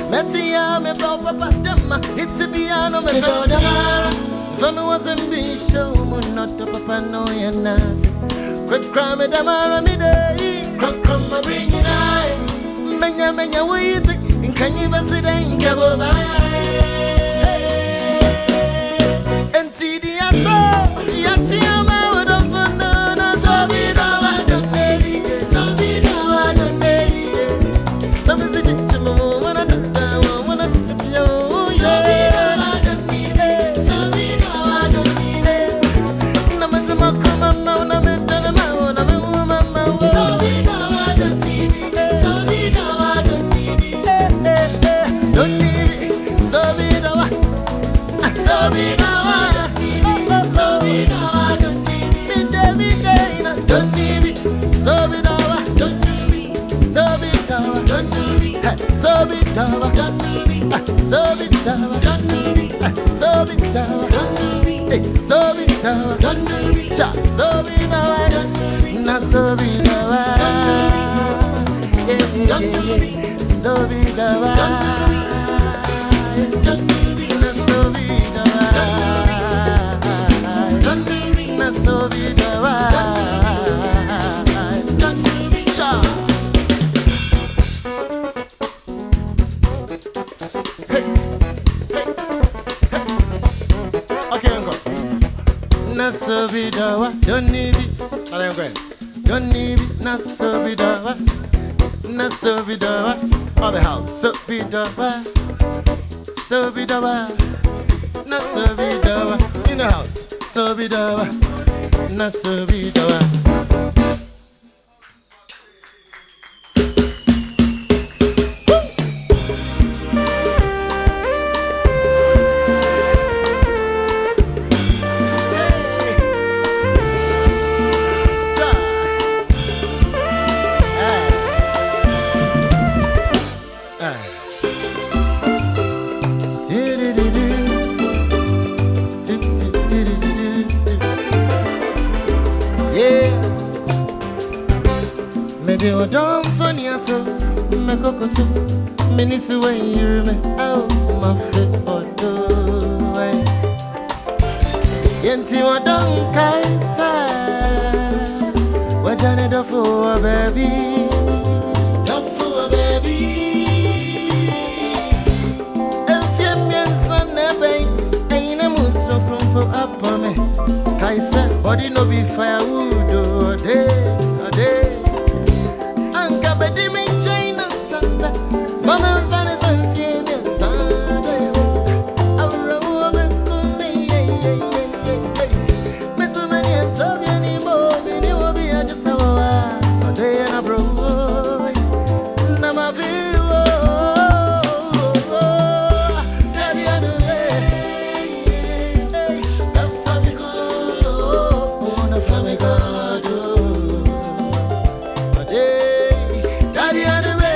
Metia me papa dema, it's a piano me goda. From wasn't be show, not the papa no you're not. Great crime at Amara midday, crumb my bring it eye. Menya waiting, and can you sit and go by? And see the answer, Yachima would have fun, so be the one don't need it, so be the one don't need it. Let me see it. Don't need it. Don't need it. Not so be dawa. Other house. So be dawa. So be dawa. Na so be dawa. In the house. So be dawa. Na so be dawa. You don't funny at all. Me coco so many so when you me out my fit or do. Yenti wa don't kaisa. Wajane do for a baby. Do for a baby. If you mean son baby, ain't a moon so crumple up on me. Kaisa body no be firewood or day. Mama Vanessa and Fiona Sunday. I roll me. Met too many and talk anymore. You will be just so a day and a bro. Nama view. Daddy, I do it. The family call. The family call. Daddy, I do it.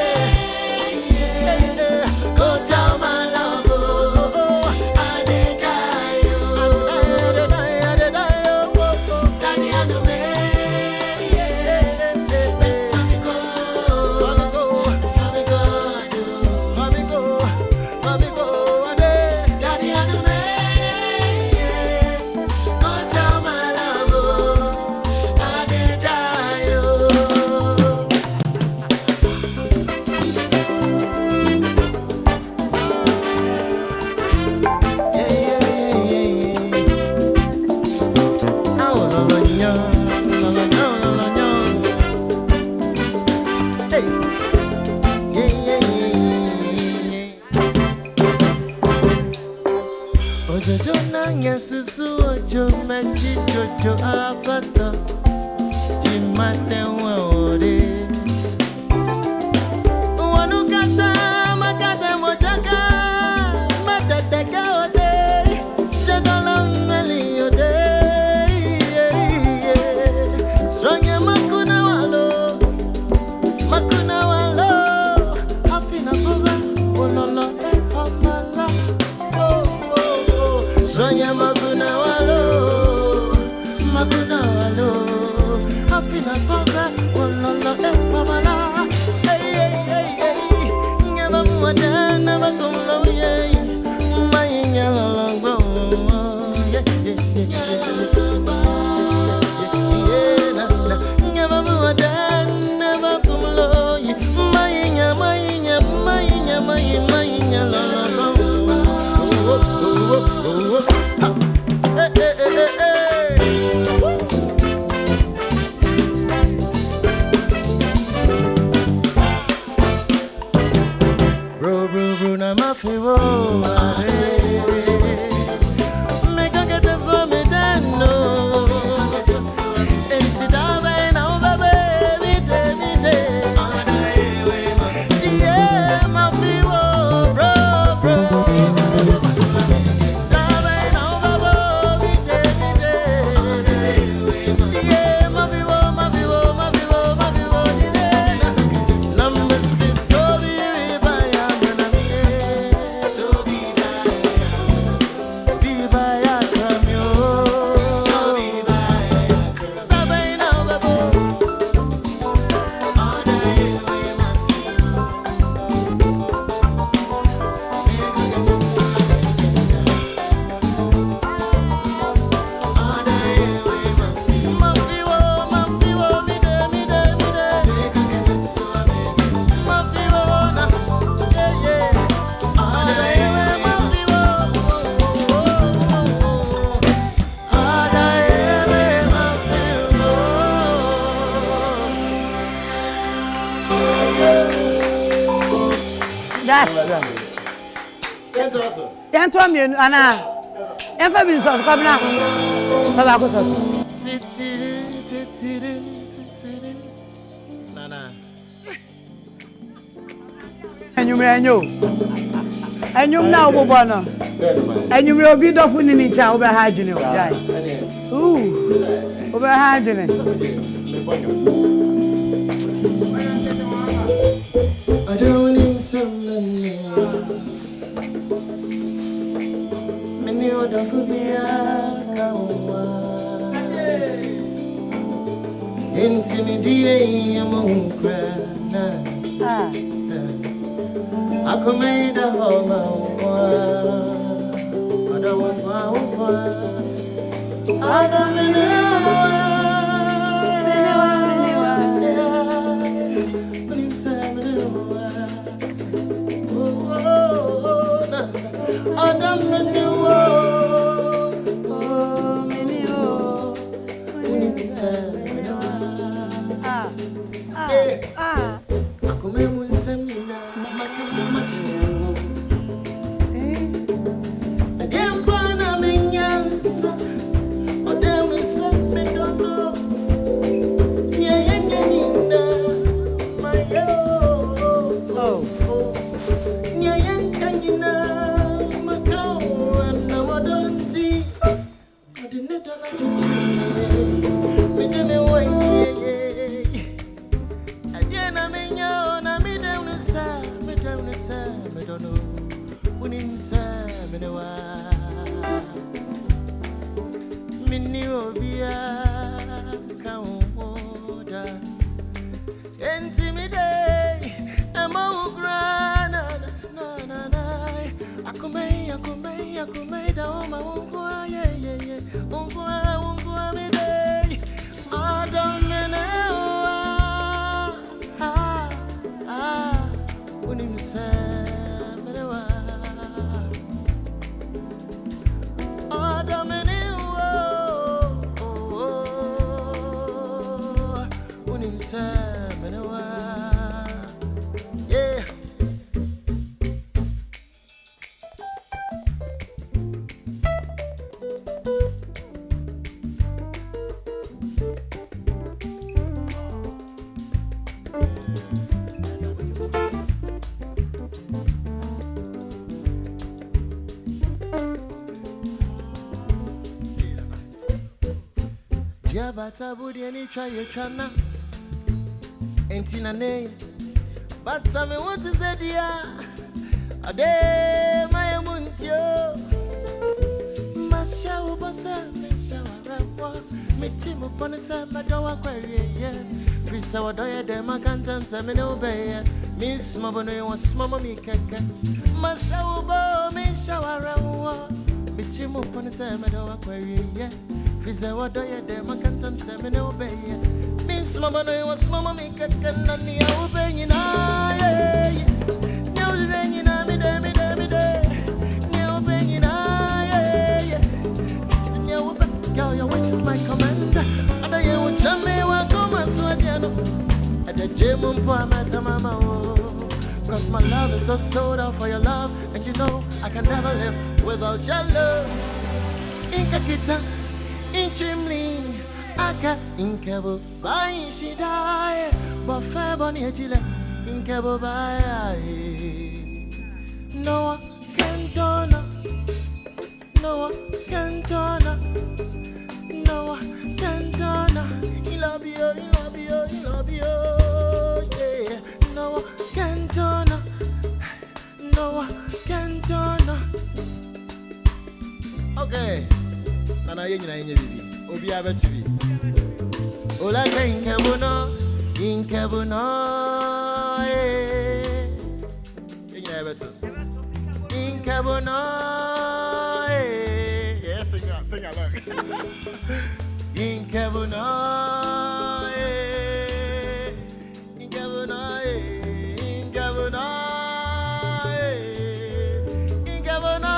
So be That's right. Can't tell me, Anna. Infamy sauce, come now. Tobacco sauce. Nana. And you may know. And you now, Bobana. And you will be the food in each other, hygiene. Ooh, over hygiene. I don't need some many other for me. Intimidate among crana. I come made a home. I don't want I don't Batabudi any try your chana. Entina name. But tell me what is it, dear? A day, my muntio. Masha, Bassa, Mesha, me team upon a set, my door, query. Prisa, what do you do? My cantam, Samin obey. Miss Mabone was Mamma me kaka. Masha, me shower, me team upon a set, my door, query. Prisa, what do you do? My cantam, Samin obey. Miss Mabone was Mamma me kaka, and the obeying. Now, raining, I'm a your wish is my command. And I will tell me what come and so again. At the gym, mama. Cause my love is so sold out for your love. And you know I can never live without your love. Inka kita, inchimling, aka inkabo, bye she die. But fair bonny chile, inkabo bye. No one can turn up. No one can turn up. No one can turn up. He love you, he love you, he love you. Yeah. No one can turn up. No one can turn up. Okay. Nana yenye bibi. Obi abetibi. Ola ka inkebuno, inkebuno. Yenye abetu. Inkebuno. Yes, sing along. Inkebuna, Inkebuna, Inkebuna, Inkebuna,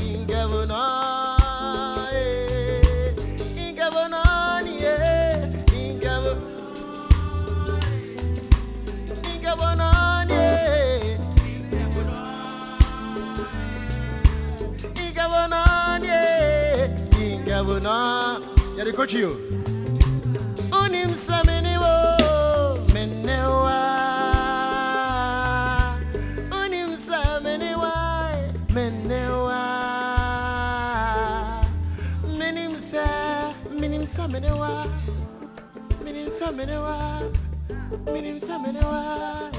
Inkebuna, Inkebuna, Inkebuna, Inkabona, Yadi Kochio. Unim Sameniwo, Menewa. Unim Sameniwa, Menewa. Minim Samenewa. Minim Samenewa,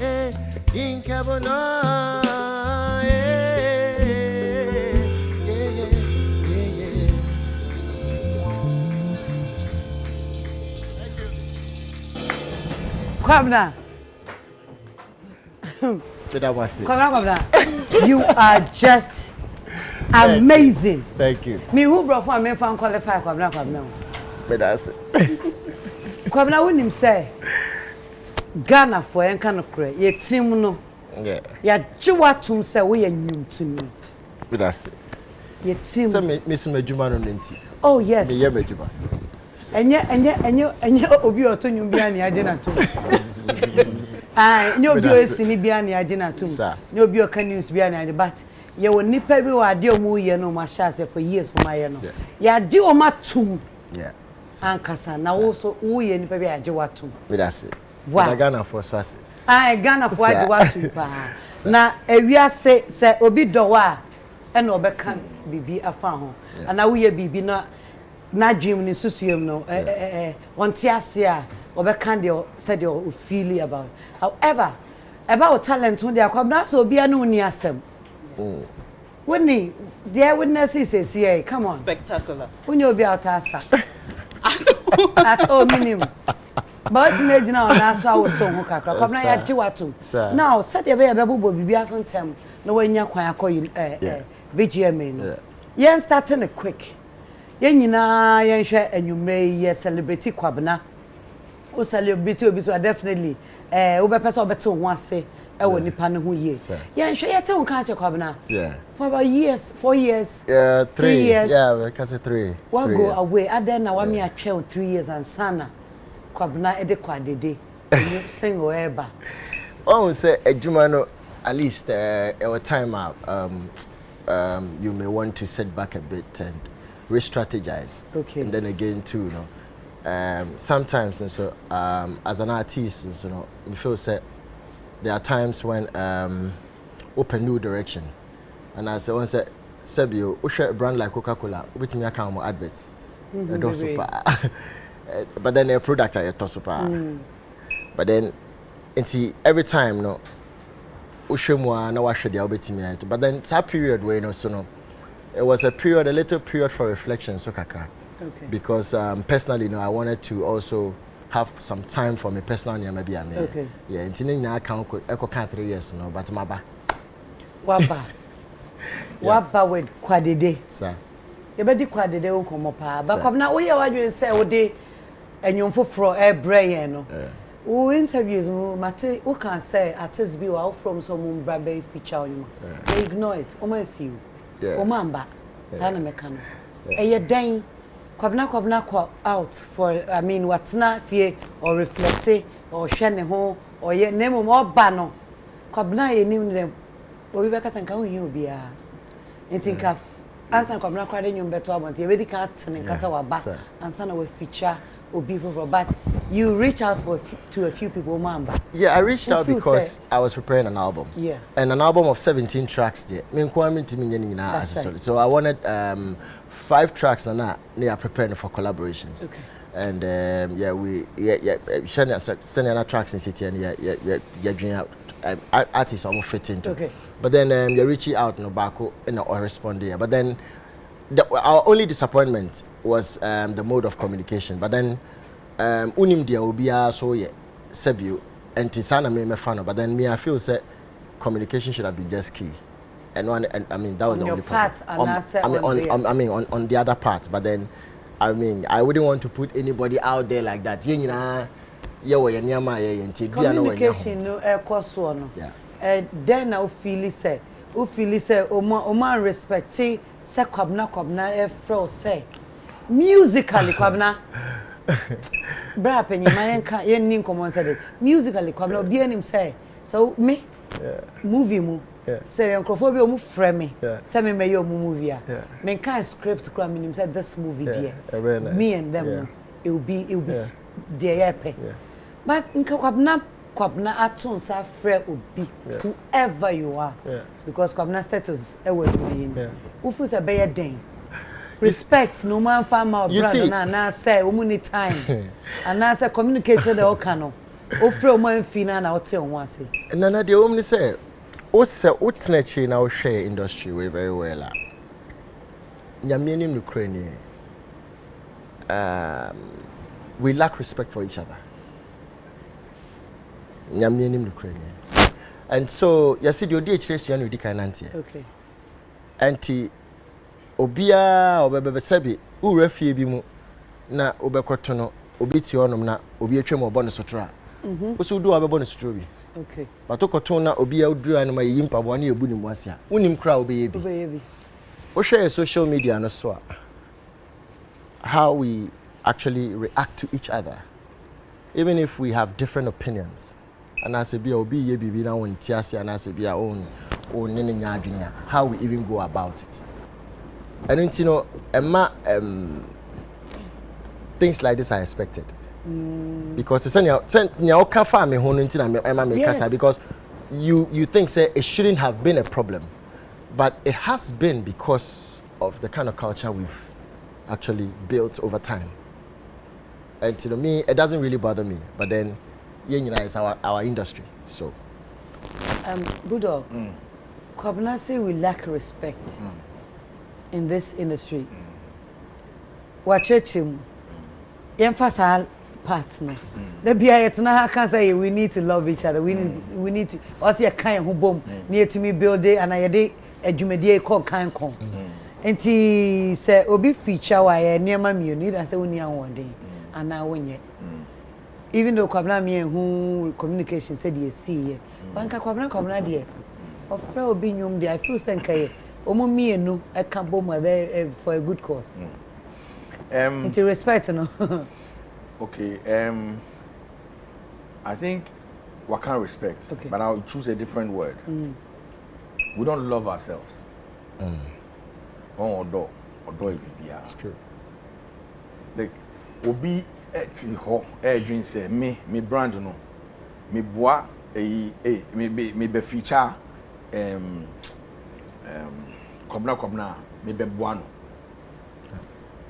Inkabona, Kwabena. Kwabena, you are just amazing. Thank you. Me who brought for me fan qualify Kwabena. But that's it. Kwabena wonim say Ghana for en kan kure ye team no. Yeah. Ya jiwatum say we ye nyum tuni. But that's it. Ye team. So Miss Mcbrown no nti. Oh yes. Me ye Mcbrown. Enye obi oto nyum bia ne age na to. Ah, nye obi o sini bia ne age na to. Nye obi o kan news bia ne age but ye won nipa bi wa de omu ye no ma sha say for years for my ye no. Ya di o ma tum. Yeah. Ankasa na wo so wo ye nipa bi age watum. But that's it. Wow. Ghana for swase. Ah, Ghana for age watum pa. Na ewiase se obi do wa e na obeka bibi afa ho. Ana wo ye bibi na dream ni susuem no wonte ase a obeka de said you feel about. However, about talent who they are Kwabena so obi anu ni asem. Woni there witnesses is here. Come on. Spectacular. When you be out asa. At all minimum. But you know na so awo so ho kakra. Kwabena ya jiwatum. Now said you be bobo bibi aso ntem no wanya kwan akoyi VGM no. Yen starting it quick. Yen nyina yen hwe anwumre ye celebrity Kwabena. O celebrity obi so definitely wo be person obeto ho ase e wo nipa ne ho ye. Yen hwe ye te ho kan che Kwabena. Yeah. For about years, 4 years. Yeah, 3 years. Yeah, because 3. What go away? And then now me atwe 3 years and sana. Kwabena ede kwadede. You single ever. Oh, say ejuma no at least our time out you may want to set back a bit and re-strategize. Okay. And then again too, you know. Sometimes and so as an artist, you know, you feel say there are times when open new direction. And as I once said, Sebio, we share a brand like Coca-Cola, we me account more adverts. But then a product I toss But then every time no we show more now I show the obetimi. But then that period where you know so no it was a little period for reflection so kaka. Okay. Because personally, you know, I wanted to also have some time for me personally maybe okay. Yeah, until now I can't 3 years no but my ba. Waba. Waba with kwadede. Sir. You better kwadede won komo pa. But Kwabena we ya wadwen say wo de enwom foforo e brɛ no. Who interviews mate who can say artists be all from some brabe feature on they ignore it o ma feel o ma mba sana meka no e den Kwabena ko out for I mean what's na fie or reflect or hwe ne ho or ye name mo ba no Kwabena ye nim dem obi be kasa nka ho hi obi a ntinka ansa Kwabena kwade nyum beto abonte e be di ka tene kasa wa ba ansa na we feature obi for but you reach out to a few people, Mamba. Yeah, I reached out because I was preparing an album. Yeah. And an album of 17 tracks there. Right. So I wanted 5 tracks and that they are preparing for collaborations. Okay. And sending other tracks in city and you're doing out artists almost fit into. Okay. But then you're reaching out no bako and or respond there. But then our only disappointment was the mode of communication. But then unim dia obia so ye sebio enti sana me fan but then me I feel say communication should have been just key and I mean that was on the only part problem. I mean on the other part but then I mean I wouldn't want to put anybody out there like that ye nyina ye wo ye nyama ye enti bia no we communication no e koso no yeah then now feel say o man respect say Kwabena e fro say musically Kwabena bra penny my yen nin common said musically Kwabena obi anim say so me movie mu say nkrofo bi o mu frɛ me say me may o movie a me kan script kra me nim say this movie there me and them it will be there but nka Kwabena aton sa frɛ obi whoever you are because Kwabena status e we be ufu say be den respect no man farmer brother na say o mu ni time and na say communicate the okano o frɛ o man fina na o te o ase na de o mu ni say o se o tenachi na o hwɛ industry we very well nyame nim no krani we lack respect for each other nyame nim no krani and so you see the odi echiresi na odi kan nantie okay anti obia obebe sabi ura fie bi mu na obekoto no obi ti onom na obi atwam obo ne sotra so do obebo ne sotra bi okay but okoto na obi aduru anoma yi mpabo na ebu ni mu ase a unim kra obeye bi o share social media no so how we actually react to each other even if we have different opinions and as be obi ye bibi na won ti ase and as be own ne nya adwene how we even go about it. And you know, things like this are expected. Because it's because you think say it shouldn't have been a problem, but it has been because of the kind of culture we've actually built over time. And to me, it doesn't really bother me. But then, it's our industry. So, Bulldog, Kwabena say we lack respect. In this industry. Watch him. Emphasize partner. The BI can say we need to love each other. We need to also a kind who bomb near to me build it and I did a jumedie called kind con. And he said obi feature why near my need and say only one day and now when yet. Even though Kwabena me who communication said you see but Kwabena dear. Of frail being young there I feel senkai. Omo me no I can bomb for a good cause. Into respect no. Okay, I think we can respect, but I'll choose a different word. We don't love ourselves. Odo It's true. Like obi eti ho dream say me brand no me boa me be feature Kwabena me be boa no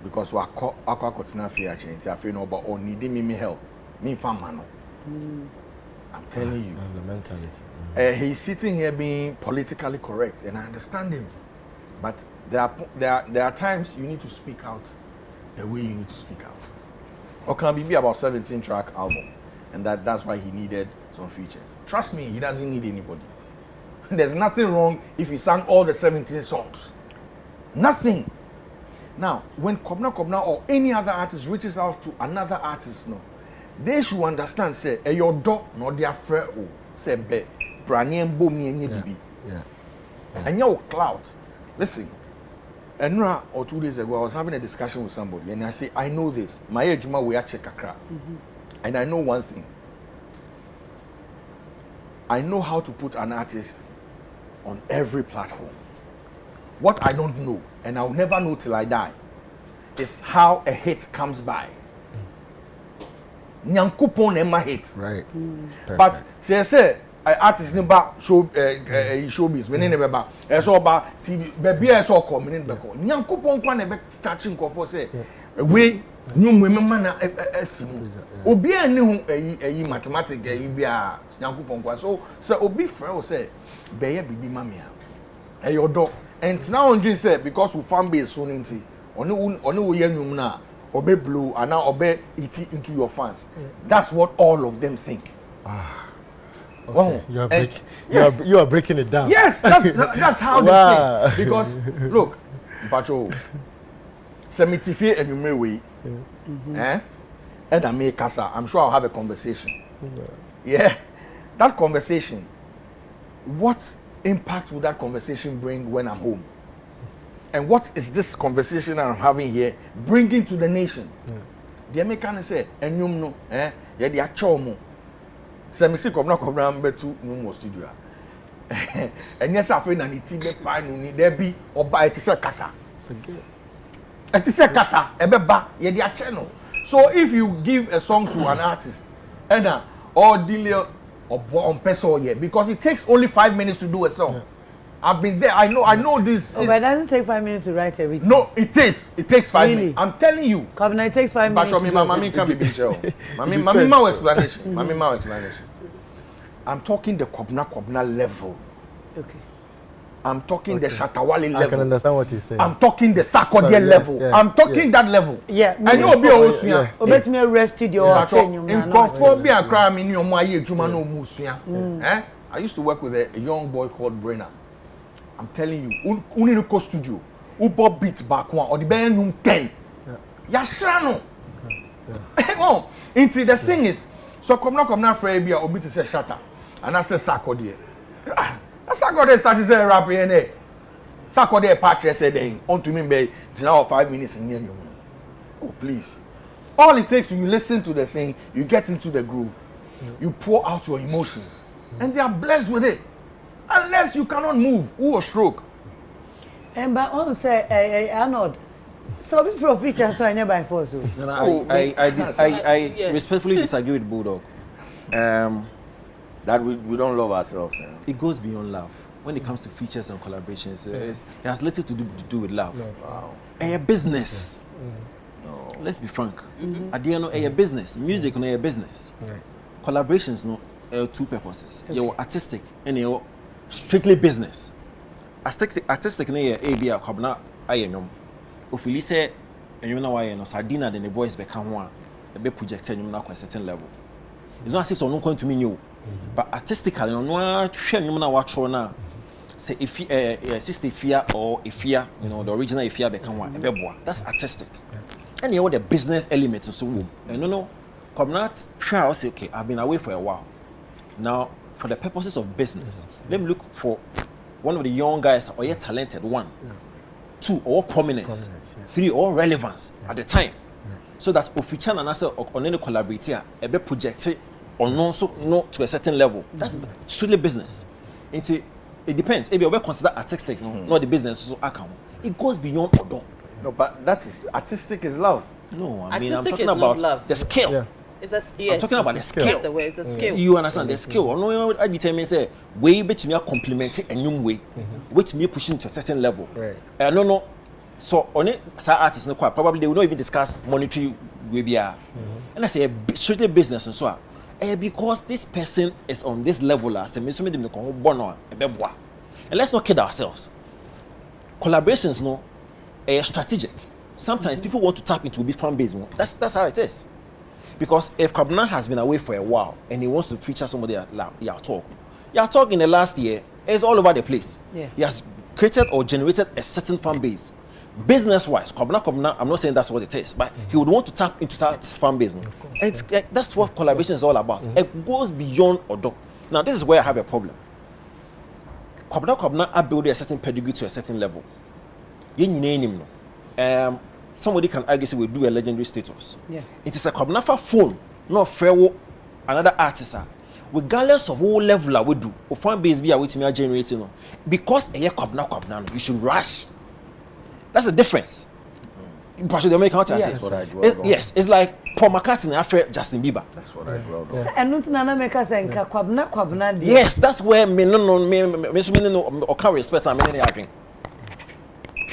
because we akwa na fear change I feel no but on need me help me farmer no. I'm telling you that's the mentality. He's sitting here being politically correct and I understand him, but there are times you need to speak out the way you need to speak out. Or can be about 17-track album and that's why he needed some features. Trust me, he doesn't need anybody. There's nothing wrong if he sang all the 17 songs. Nothing. Now, when Kwabena or any other artist reaches out to another artist, no, they should understand, say, your dog, not their friend, say, be, Branian Bomi and Yibi. And your clout. Listen, and or 2 days ago, I was having a discussion with somebody, and I say, I know this. My age, we are check a crap. And I know one thing. I know how to put an artist on every platform. What I don't know, and I'll never know till I die, is how a hit comes by. Nyankupon ema hit. Right. But say artist never showbiz when never ba. Eso ba TV baby eso come in be ko. Nyankupon kwa na be touching ko for say we nyum we mema na asimu. Obi ani hu ayi mathematics ayi bia Nyankupon kwa so obi friend say be ye bibi mamia. Your dog. And now on dream say because we fan base so ninti oni we yenum na obe blow and now obe it into your fans. That's what all of them think. Okay. You are breaking it down. Yes, that's how they think. Because look, Pacho, Semitifie and you may we, and I make casa. I'm sure I'll have a conversation. Yeah, that conversation. What impact will that conversation bring when I'm home? And what is this conversation I'm having here bringing to the nation? The American say, and you know, yeah, they are chomo. So I say, Kwabena betu no more studio. And yes, I feel na ni ti be pa ni there be oba it is a kasa. It is a kasa, ebeba, ye dia channel. So if you give a song to an artist, and or deal or on person here, because it takes only 5 minutes to do a song. Yeah. I've been there. I know this. Oh, but it doesn't take 5 minutes to write everything. No, it takes. It takes 5 really? minutes. I'm telling you. Kwabena, it takes 5 minutes. But mommy can't be show. Mommy, my explanation. Mommy, my explanation. I'm talking the Kwabena level. Okay. I'm talking the Shatawale level. I can understand what he's saying. I'm talking the Sarkodie level. Yeah. I'm talking that level. Yeah. And you will be also. Obet me arrested your in Conformia crime in your Maya Jumano Musia. I used to work with a young boy called Brenner. I'm telling you, Unico Studio, Ubo beats back one or the band 10. Yashano. Oh, into the thing is, so come now, Frebia, or beat a shatter. And I said, Sarkodie. Sarkodie started saying rap in Sarkodie patch said, on to me, babe, now 5 minutes in here. Oh, please. All it takes you listen to the thing, you get into the groove, you pour out your emotions, and they are blessed with it. Unless you cannot move, or stroke. And but on say, Arnold, so before feature, so I never force you. I respectfully disagree with Bulldog. That we don't love ourselves. It goes beyond love. When it comes to features and collaborations, it has little to do with love. No. Wow. A business. No. Let's be frank. At the end of a business, music no a business. Right. Collaborations no two purposes. Okay. You're artistic and you're strictly business. Artistic na a be a Kwabena ayenom. Ofili say enyum na waye no Sardina then the voice be kan ho a be project enyum na kwa certain level. It's not as if so no going to mean you. But artistically no hwe enyum na wa tro na say if sister fear or ifia, you know, the original ifia be kan ho a be boa. That's artistic. And you know the business element so and no Kwabena try say okay, I've been away for a while. Now for the purposes of business, let me look for one of the young guys or yet talented, one, two, or prominence, three, or relevance at the time. So that if we can on any collaborator, a be projected or no to a certain level. That's strictly business. It depends. If you consider artistic, not the business so account. It goes beyond order. No, but that is artistic is love. No, I Artistic mean I'm talking is not about love. the scale. Yeah. I'm talking about the skill. That's the way. It's a skill. You understand the skill? No, I determine say way bet me complementing a new way, wait me pushing to a certain level. Right. No. So on it, some artists no quite probably they will not even discuss monetary way bia. And I say strictly business and so on. Because this person is on this level, as me so me dem ko bono e be boa. And let's not kid ourselves. Collaborations no strategic. Sometimes people want to tap into a big fan base. That's how it is. Because if Kwabena has been away for a while and he wants to feature somebody at your talk in the last year is all over the place. Yeah. He has created or generated a certain fan base. Business-wise, Kwabena, I'm not saying that's what it is, but he would want to tap into that fan base. No? And that's what collaboration is all about. It goes beyond order. Now, this is where I have a problem. Kwabena are building a certain pedigree to a certain level. Somebody can argue say we do a legendary status. Yeah. It is a Kwabena phone, not fair another artist. Regardless of what level we do, or fan base be with me generating, because a Kwabena, you should rush. That's the difference. Because the American artist. That's what I do. Yes, it's like Paul McCartney after Justin Bieber. That's what I do. And not nana make us and Kwabena. Yes, that's where me or can respect and many having.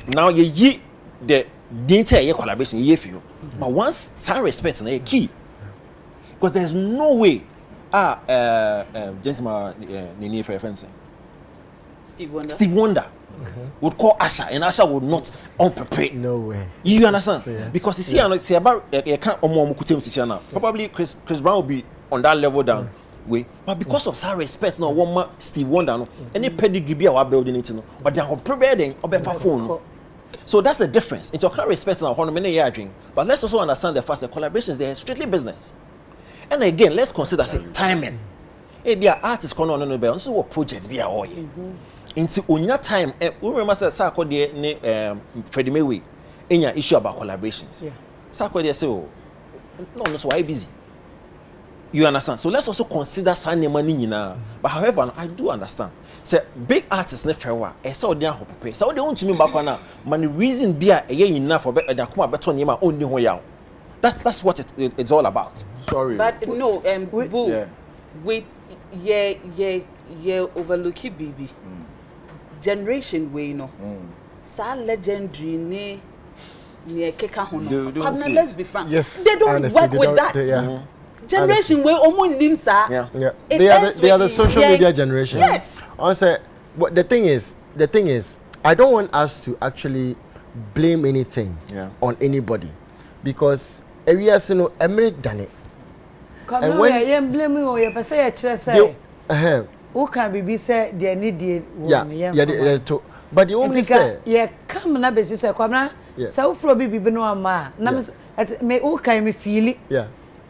Now you the entire collaboration here for you. But once some respect is key. Because there's no way gentleman Nini for reference. Steve Wonder would call Asha and Asha would not unprepared. No way. You understand? So, yeah. Because you see, see about you can't probably Chris Brown will be on that level down way. But because of some respect, no one more Steve Wonder, no any pedigree be our building it, no, but they are preparing or better phone. So that's the difference. Into our respect now, how many years drink. But let's also understand the fact that collaborations they are strictly business. And again, let's consider say timing. Be an artist can on no so what project be all ye. Into onya time, we remember say Sako de Freddie Maywe in your issue about collaborations. Yeah. Sako de say no so why busy. You understand? So let's also consider signing money in. But however, I do understand. Say big artists ne fair. I saw they are hope. So they want to me back now. Man, the reason be a enough for better. They come better name only hoya. That's what it's all about. Sorry. But no, boo. With overlook it, baby. Generation way no. Sa legendary ne keka hono. Come let's be frank. Yes, they don't honestly, work with that. Generation way omo nim sa. Yeah. They are the social media generation. Yes. Honestly, but the thing is, I don't want us to actually blame anything on anybody because areas you know Emre done it. And when you blame me or you say a chest say who can be say they need the but the only say come na be say Kwabena so fro be no ama na me who can me feel it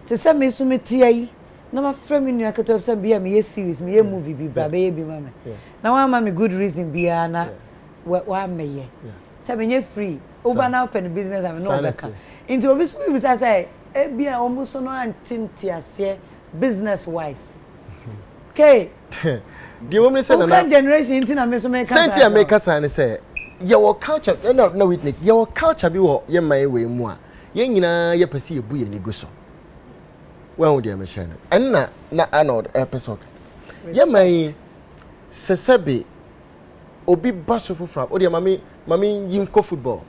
to say me so me tie na ma frame me nua keto say bia me series me movie bi bra be bi mama na wa ma me good reason bia na wa me ye say me free oba na open business am no be kan into obi so be say ebia almost no antintiase business wise okay the woman say na generation intina me so make sentia make us and say your culture no witness your culture be wo ye man we mu a ye nyina ye pese ye bu ye ni go so when would you me share and na anod episode ye man sesebe obi baso fufra o de mami yimko football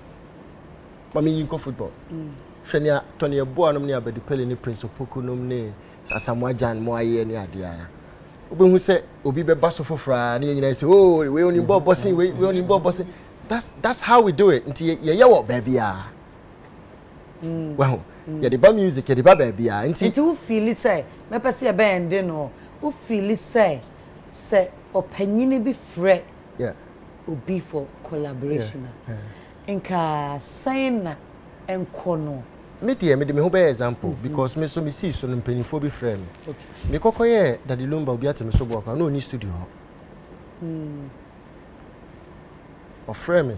Shania Tony Boanum near Betty Pelly ni Prince of Pokunum ne Samoa Jan Moye ni adia. Obi who say Obi be basso for fra and say, oh, we only bought bossing, we only bought bossing. That's how we do it. Until you baby ah. Well, yeah, the bad music, the bad baby ah. Until you feel it say, me pesi a band no. Who feel it say opinion be free. Yeah. Obi for collaboration. Inka saying enkono. Me ho be example because me so me see so mpanyfo be friend. Okay. Me kokoye that the lumba obi ate me so bo no ni studio. O friend me.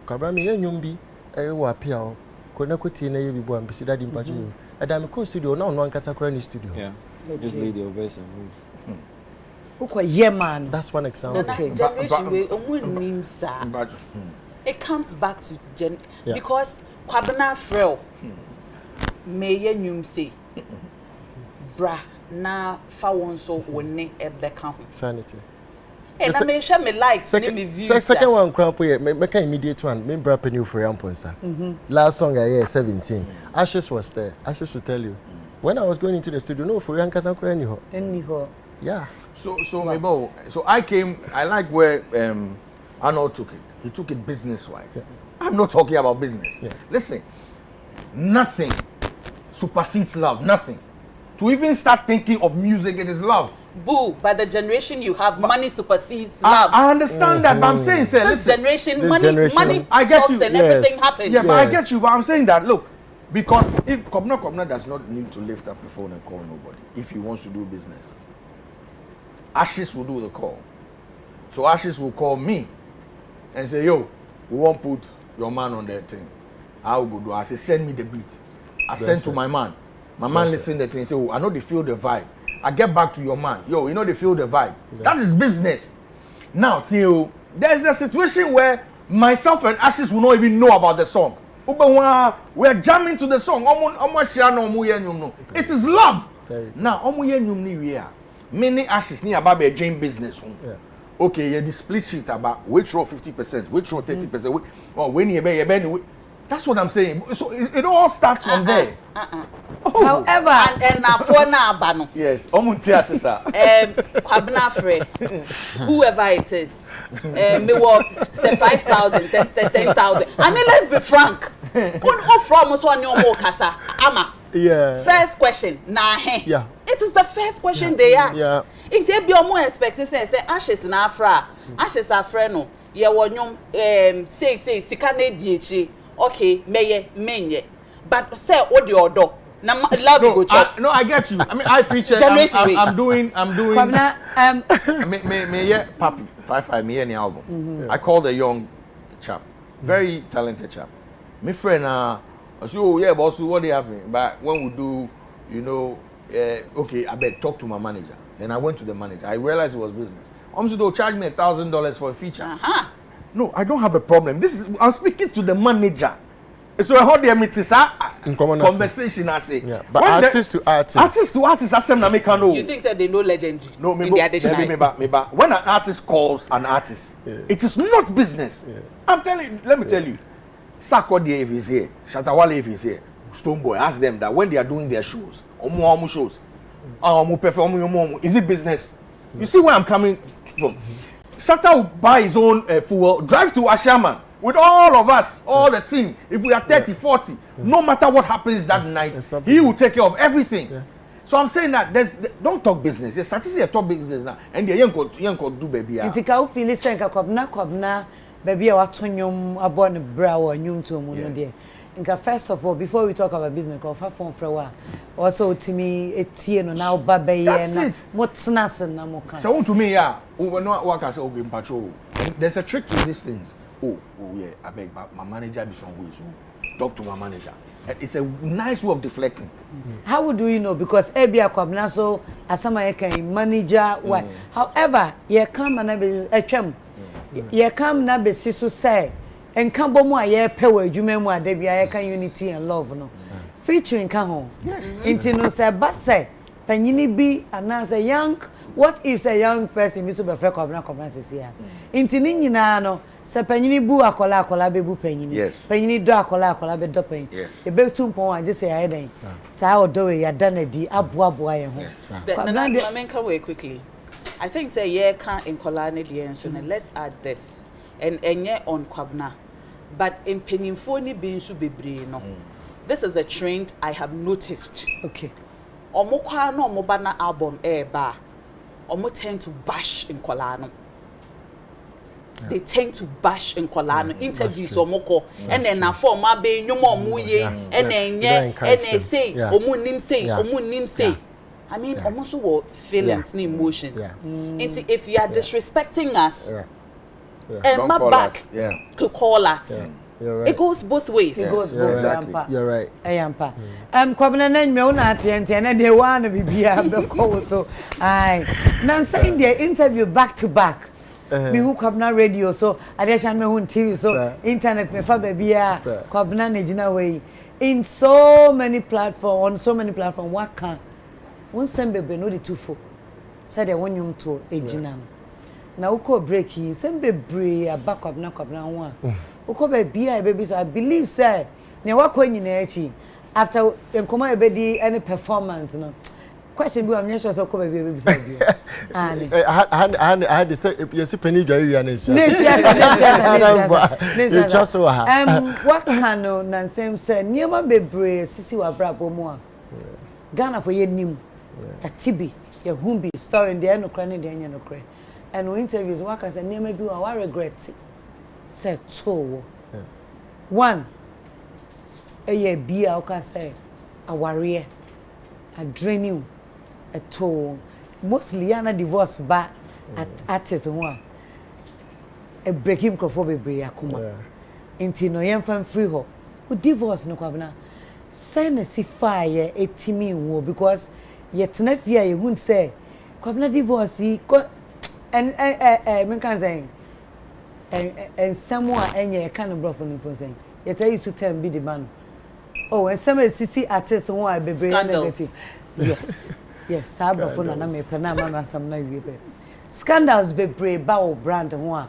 Kwabena me yanyum bi e wo apia o. Ko na koti na ye bi bo am bi si daddy mpacho. Ada me ko studio na no ankasa kra ni studio. Yeah. Okay. Just lay your verse and move. Uko ye man. That's one example. Okay. Generation way omo nim sa. It comes back to because Kwabena Frel may you say bra na fa won so woni e beka ho sanity and I may share me likes me views second one cramp me can immediate one me bra penny for amponsa last song I hear 17 Ashes was there. Ashes will tell you when I was going into the studio no for Yanka Sankura anyhow yeah so Mabo, so I like where Arnold took it. He took it business wise. Yeah. I'm not talking about business. Yeah. Listen, nothing supersedes love. Nothing. To even start thinking of music, it is love. Boo, by the generation you have, money supersedes love. I understand that, but I'm saying, sir, this generation, money I get you. And everything happens. Yeah, but I get you, but I'm saying that, look, because if Kwabena does not need to lift up the phone and call nobody if he wants to do business, Ashes will do the call. So Ashes will call me and say, yo, we won't put your man on that thing. I will go do. I say, send me the beat. I send to my man. My man listen to the thing and say, oh, I know they feel the vibe. I get back to your man. Yo, you know they feel the vibe. That is business. Now, till there's a situation where myself and Ashes will not even know about the song. We are jamming to the song. It is love. Now, many Ashes ni about a dream business. Okay, yeah, the split sheet about which row 50%, which row 30%, or when you that's what I'm saying. So it all starts from there. Oh. However, and now for now, Bano. Yes, sister. Kwabena Frey, whoever it is, me work say 5,000, then say 10,000. I mean, let's be frank. Who from us one more kasa? Ama. Yeah. First question, Yeah. It is the first question they ask. Yeah. It be more expecting say Ashes na afra. Ashes afra no. Ye wonyom say sika na die okay, menye. But say odi odo. Na love go check. No, I get you. I mean, I feature. I'm doing. Kwabena, me yeah, Papi 55 me any album. I called a young chap, very talented chap. My friend so yeah, boss, what they happen? But when we do, you know, okay, I better talk to my manager. Then I went to the manager. I realized it was business. They'll charge me $1,000 for a feature. No, I don't have a problem. I'm speaking to the manager. So I heard the conversation. I say, yeah, but artist to artist, I say, you think that they know legendary? No, maybe. When an artist calls an artist, it is not business. Yeah. I'm telling you, let me tell you, Sakodi if he's here, Shatawale if he's here, Stoneboy, ask them that when they are doing their shows, shows, is it business? You see where I'm coming from? Shatta will buy his own fuel, drive to Ashaman with all of us, all the team. If we are 30, 40, no matter what happens that night, he will take care of everything. Yeah. So I'm saying that don't talk business. Yes, statistics talk business now, and the young could do baby. Intika u feel say kwabena baby a watonyom abo ne bra wa nyum to mu no de. Inka first of all, before we talk about business, ko fa phone frewa. Also timi etie no na oba be ye na motena sen na mo kan. So to me yeah, we no work as okay patrol. There's a trick to these things. Oh yeah, I beg my manager be some way so talk to my manager. It's a nice way of deflecting. How would you know? Because Ebia Kwabena so asama can manager what. However, ye come and be ye come na be sisu say and come bomo ye pewe jumemu adebia ye can unity and love no. Featuring kan ho. Yes. Inti no say base panyini bi announce a young what if a young person be so be frɛ Kwabena sisi ya. Inti ni nyina no se panyini bu akola be bu panyini. Yes. Panyini do akola be do panyini. Yes. E be tumpon anje say aye den. Sa odo we ya danadi aboa ye ho. Kwabena way quickly. I think say yeah can in Kolane the so let's add this. And yeah on Kwabena. But in Pennyfoni being so bebre no. This is a trend I have noticed. Okay. Omokwa no omobana album ba. Omo tend to bash in Kolano. They tend to bash in Kolano. Interviews omoko and then na form ma be nyumo muye and then and they say omu nim say I mean almost what feelings and emotions. If you are disrespecting us and my back to call us. You're right. It goes both ways. It goes both Exactly. ways. You're right. Ayampa. Kwabena na me una atente na dey wan be bia be call so. Aye. Now saying their interview back to back. Me who Kwabena radio so adeshan me who TV so internet me fa bia Kwabena na gina way in so many platforms on so many platforms what can one sembe be no the two for said they want you to ejina na uko break yi sembe bre aba Kwabena ho a uko be bia baby so I believe say ne wakọ nyina echi after enkomo ebedi any performance no question be am sure so uko be baby so bia I had to say yes penny dwari ya na sha you just so what can no nansem say niema bebre sisi wa brabo mu a Ghana for ye nim atibi ye humbi story there no kra ne there no kra and we interviews waka say niema bi wa regret say to one eye bia o ka say aware a draining a to mostly ana divorce ba at artist one a break him bebre akuma inti no yemfam free ho o divorce no Kwabena send si fire etimi wo because yet na fear you won't say Kwabena divorce and me can say and someone enye kind of brother no person yet I used to tell be the man oh and some CC artist one bebre negative yes sabo for na me pe na mama sam na wiebe scandals bebre ba o brand one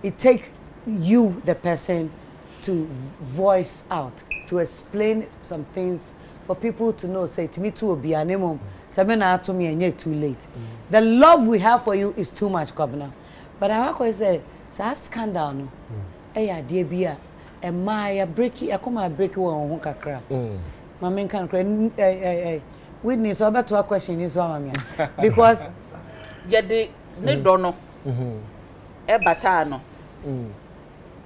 it take you the person to voice out to explain some things for people to know say to me too obi anemo say me na to me enye too late the love we have for you is too much Kwabena but I want say scandal no ya de bia e ma ya break akoma break won ho kakra mama kan kra witness about a question is one because yede ne do no e bata no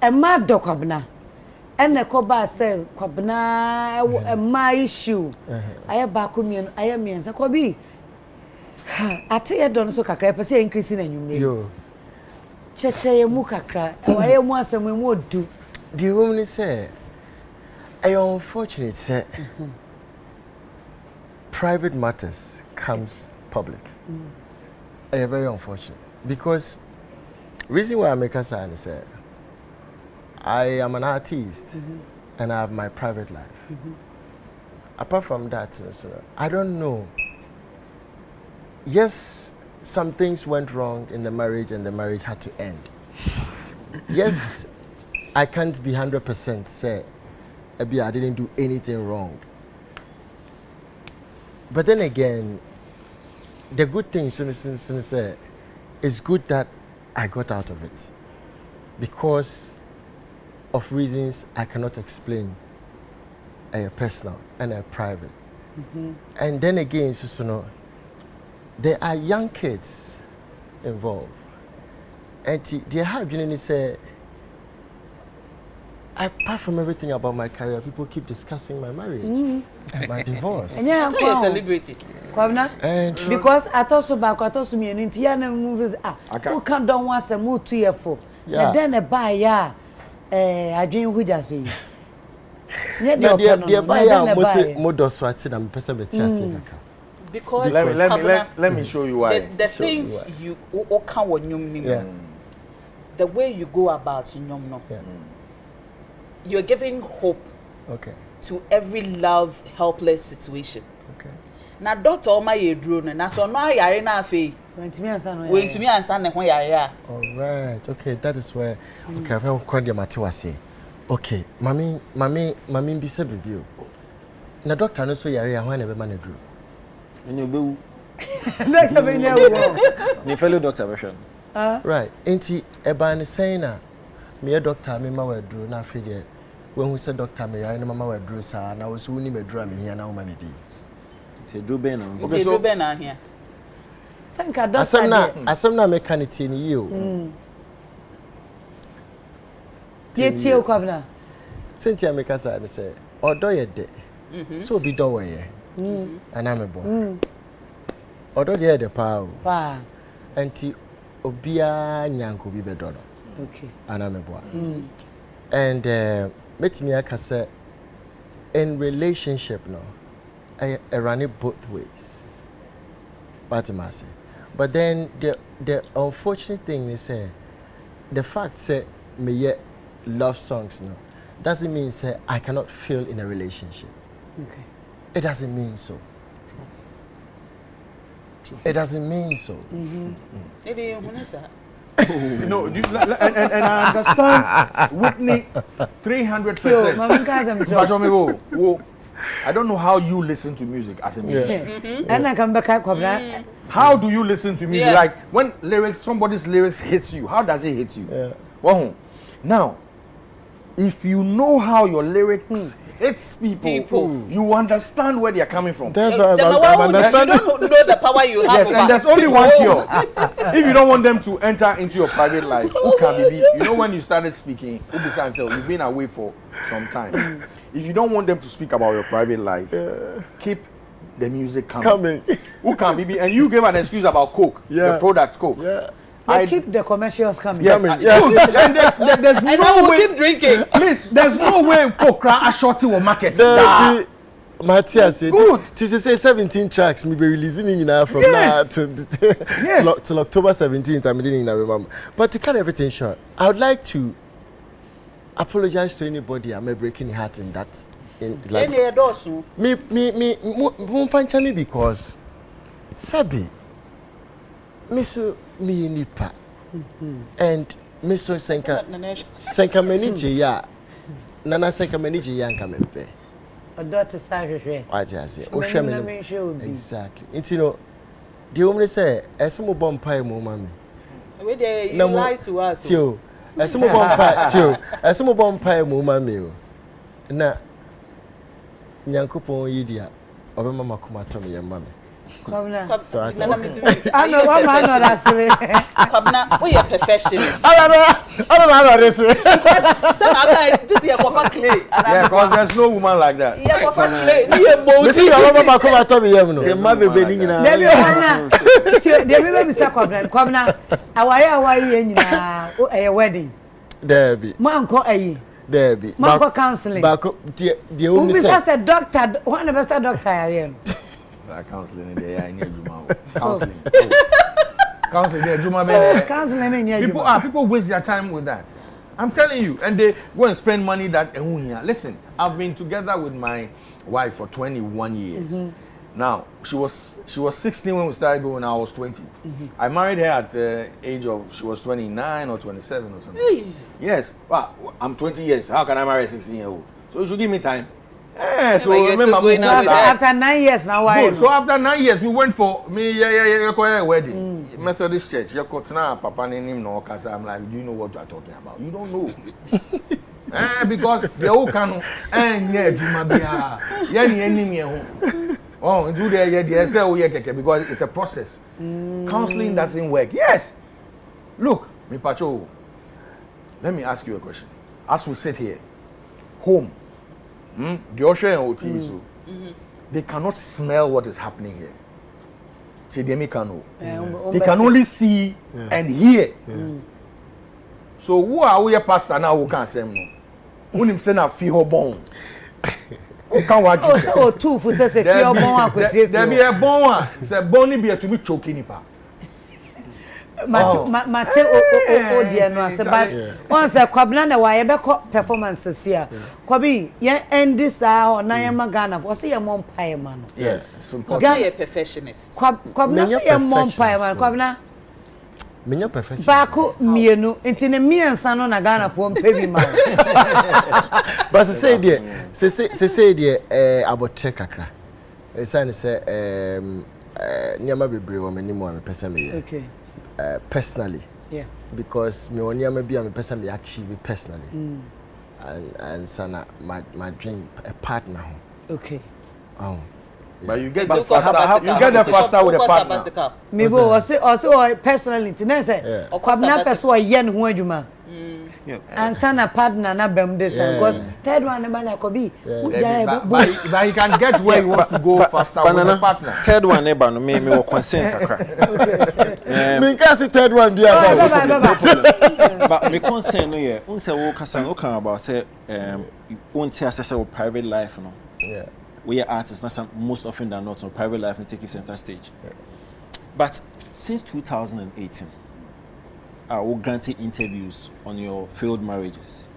e ma do Kwabena ene ko ba say Kwabena e ma issue aye ba ko mi aye miensa ko bi ate ye do no so kakra pe say increase na nyumre yo cheche ye mu kakra e wa ye mu asem mu odu the woman say I unfortunate say private matters comes public. Very unfortunate because reason why I make a sign is I am an artist and I have my private life. Apart from that, I don't know. Yes, some things went wrong in the marriage and the marriage had to end. Yes, I can't be 100% say, Abi, I didn't do anything wrong. But then again, the good thing, since it's good that I got out of it because of reasons I cannot explain, personal and private. And then again, there are young kids involved, and they have say, apart from everything about my career, people keep discussing my marriage and my divorce. And yeah, so you're celebrating. Kwabena, because I thought so back, I thought so me and Indiana movies. Who can't don't want some move 2 years for? And then a buy, I dream who just see. Because let me show you why. The things you the way you go about you're giving hope to every love helpless situation. Now doctor all my drone na so no ayare na afei wentumi ansa ne ho yare. All right, okay, that is where okay I will call them say okay mami be say baby na doctor no so yare ho na be man duro and you be doctor be nyawo ni fellow doctor version right enti eba ne saying na me doctor me ma wa duro na afei de when who say doctor me yare na mama wa duro sa na wo so woni me duro me hia na wo ma me bi te do ben na okay so ben na here sanka doctor asamna mechanic ni yo tie o Kwabena Cynthia make us say odo ye de so bi do we ana me bo odo ye de pa anti obia nyanko bi be do no okay ana me bo and metimi aka say in relationship no I run it both ways. But then the unfortunate thing is the fact say me yet love songs no doesn't mean say I cannot feel in a relationship. Okay. It doesn't mean so. True. It doesn't mean so. No, and I understand Whitney 300%. I don't know how you listen to music as a musician. And I come back Kwabena. How do you listen to music? Like when somebody's lyrics hits you, how does it hit you? Well, now, if you know how your lyrics hits people, you understand where they are coming from. That's what I understand. You don't know the power you have. Yes, and there's only one cure. If you don't want them to enter into your private life, you know when you started speaking, you've been away for some time. If you don't want them to speak about your private life, keep the music coming. Who can be? And you gave an excuse about Coke, the product Coke. I keep the commercials coming. Yes, and there's no way. Keep drinking. Please, there's no way Coke a shorty will market. Matthias said, good. To say 17 tracks, me be releasing in now from now till October 17th. I'm reading in remember. But to cut everything short, I would like to apologize to anybody I'm breaking heart in that. Like, me because Sabi, Miso me nipa, and Miso Senka Menije ya, Nana Senka Menije yanka mempe. A daughter started. What I say? Exactly. It's the woman say, "As some bomb pie, mommy." Where they lie to us. Tio, as some bomb pie, Tio, as some bomb pie, mommy. Na, Nyankupo yidia, obe mama kuma tomi ya mami. Kwabena. So I know one man that's it. Kwabena, we are professionals. I don't know this. Just here for clay. Yeah, because there's no woman like that. Yeah, for clay. Listen, your mama come and tell me, no. Te ma be bening na. Debi be say Kwabena. Awari nyina o wedding. Debi. Man ko ayi. Debi. Man ko counseling. Back the only say doctor, one of the doctor here. counseling there. I need Juma. Counseling. Counseling there, Juma. Counseling People waste their time with that. I'm telling you, and they go and spend money that. Listen, I've been together with my wife for 21 years. Now she was 16 when we started going. I was 20. I married her at the age of she was 29 or 27 or something. Yes, well, I'm 20 years. How can I marry a 16-year-old? So you should give me time. So remember, after 9 years now, why? So after 9 years, we went for a wedding, Methodist Church. Papa name no, cause I'm like, do you know what you are talking about? You don't know. Because the whole canon, oh, do because it's a process. Counseling doesn't work. Yes. Look, me pacho. Let me ask you a question. As we sit here, home. The ocean and TV so they cannot smell what is happening here. They can only see and hear. So who are we a pastor now who can't say no? Who him say na feel bone? Who can watch you? Oh, two for say feel bone. There be a bone. Say bone be to be choking pa. Mate dear no say but once Kwabena na wa ye be performances here. Kwabi ye end this na ye magana for say ye mom pie man. Yes, so a perfectionist. Kwabena say ye mom pie man. Kwabena Menya perfection. Bako mienu enti ne miensa no na Ghana for mpebi man. But say there abotre kakra. E say say niama bebre wo mani mo am pesa me. Okay. Personally, yeah, because me only am be a person me achieve it personally, and sana my dream a partner. Okay. Oh, but you get the faster with a partner. Me bo also personally tinese Kwabena person yen ho adwuma. And sana partner na bem this time because third one na na kobi but he can get where he wants to go faster with a partner. Third one neighbor no me will consent akra. Me can see third one be about. But me consent no yeah. Unse wo kasa no kan about say unti assess our private life no. Yeah. We are artists na most often than not on private life and take it center stage. But since 2018 I will grant interviews on your failed marriages.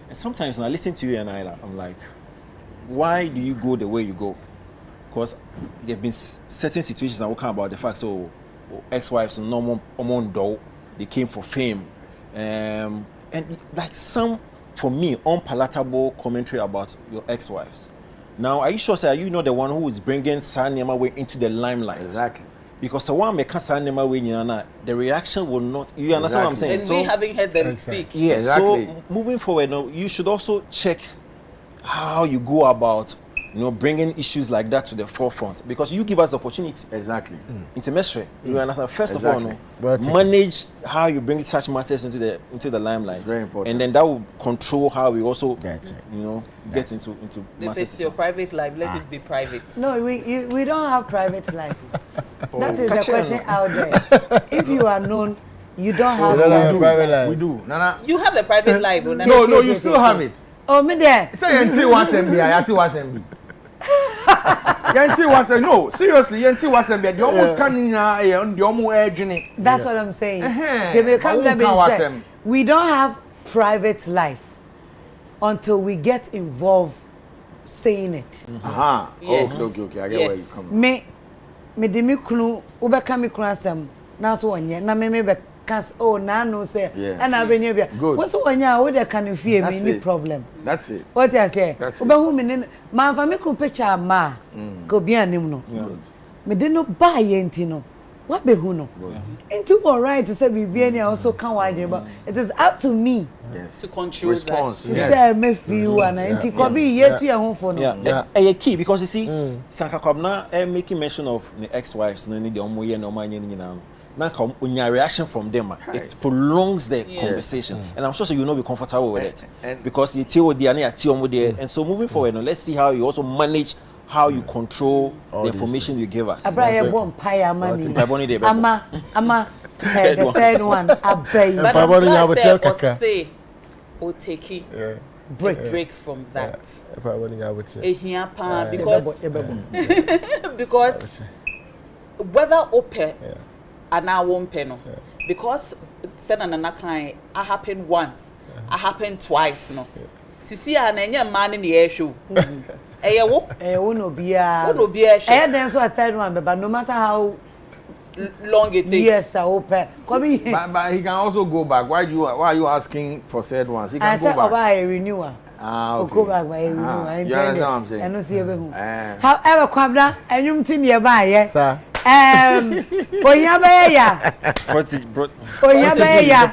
And sometimes when I listen to you and I'm like, why do you go the way you go? Because there have been certain situations that will come about the fact, so ex-wives no more they came for fame. And like some, for me, unpalatable commentary about your ex-wives. Now, are you sure, sir, are you not the one who is bringing Sanema way into the limelight? Exactly. Because the one make Sanema way, the reaction will not. You understand what I'm saying? And we having heard them speak. Yeah. Exactly. So moving forward, now you should also check how you go about, bringing issues like that to the forefront. Because you give us the opportunity. Exactly. Intermestre. You understand? First of all, Well, manage how you bring such matters into the limelight. Very important. And then that will control how we also, That's it. get into If matters. it's your private life, let it be private. No, we don't have private life. That is the question out there. If you are known, you don't have private life. We do. Nana. You have a private life. No, you still have it. Oh, me there. Say NT wants MB, I wants MB. Yenti was no, seriously, Yenti was a bit. You're coming here, That's what I'm saying. We don't have private life until we get involved saying it. Aha. Yes. Okay. I get where you come from. Me de mi kunu ubeka mi kunu asem na so onye na me be cast na no say and abenye bia wo so onye a wo de kan fie me ni problem. That's it. What I say ubehu me ni man fa me kunu picture ma ko bia nim no me de no ba ye nti no what be who no into all right to say bibia ni also kan wa but it is up to me to control response. that. To say me feel and nti ko bi ye tu ya ho fo no. Yeah, key because you see, Sanka Kwabena making mention of the ex-wives, no need the omoye no manye ni na. Now come unya reaction from them, it prolongs the conversation, and I'm sure so you will not be comfortable with it because you tell the and so moving forward, let's see how you also manage how you control the information you give us. Abraya bon paya money. Ama the third one abay. But I'm say or take it. break from that. If I want to with because whether open and I won't pay no. Because send an client, I happen once, I happen twice, no. Sisi and any man in the air show. Uno be a then so a third one, but no matter how long it takes. Yes, I open. But he can also go back. Why are you asking for third ones? He can go back. I said a renewal. Okay. Go back by a renewal. You understand what I'm saying? I don't see everything. However, Kwabena, and you think nearby, yes, sir.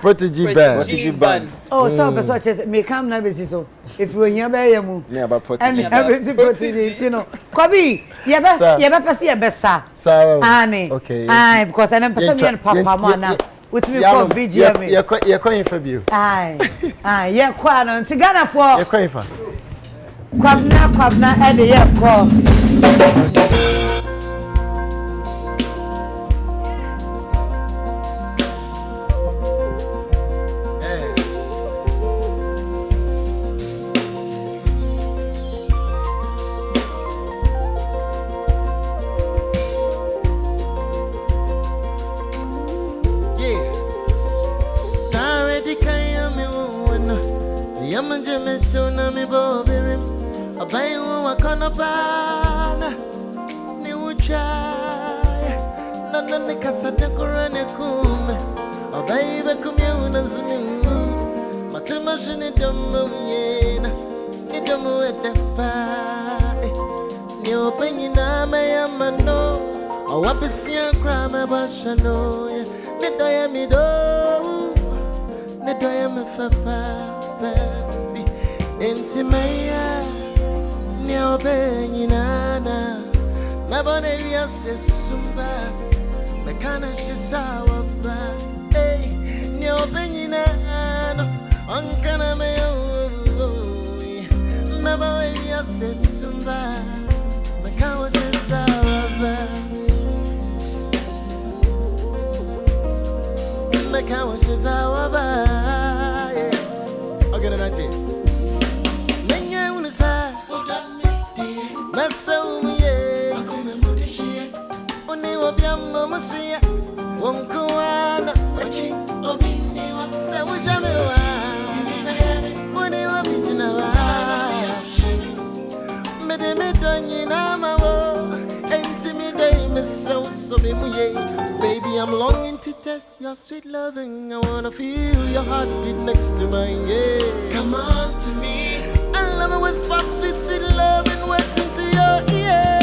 Protege band. Oh, so such as may come now, so if you're here by a move, and protege, you know, Kobe, you ever see a best, sir. Annie, okay, because I never saw Papa now. With me for video, you're calling for you. Aye, yeah, Kwan on Tigana for you're calling for Kwabena, and the year call. Baby, I'm longing to test your sweet loving. I wanna feel your heartbeat next to mine, yeah. Come on to me. I love it whisper sweet, sweet love and words into your ear.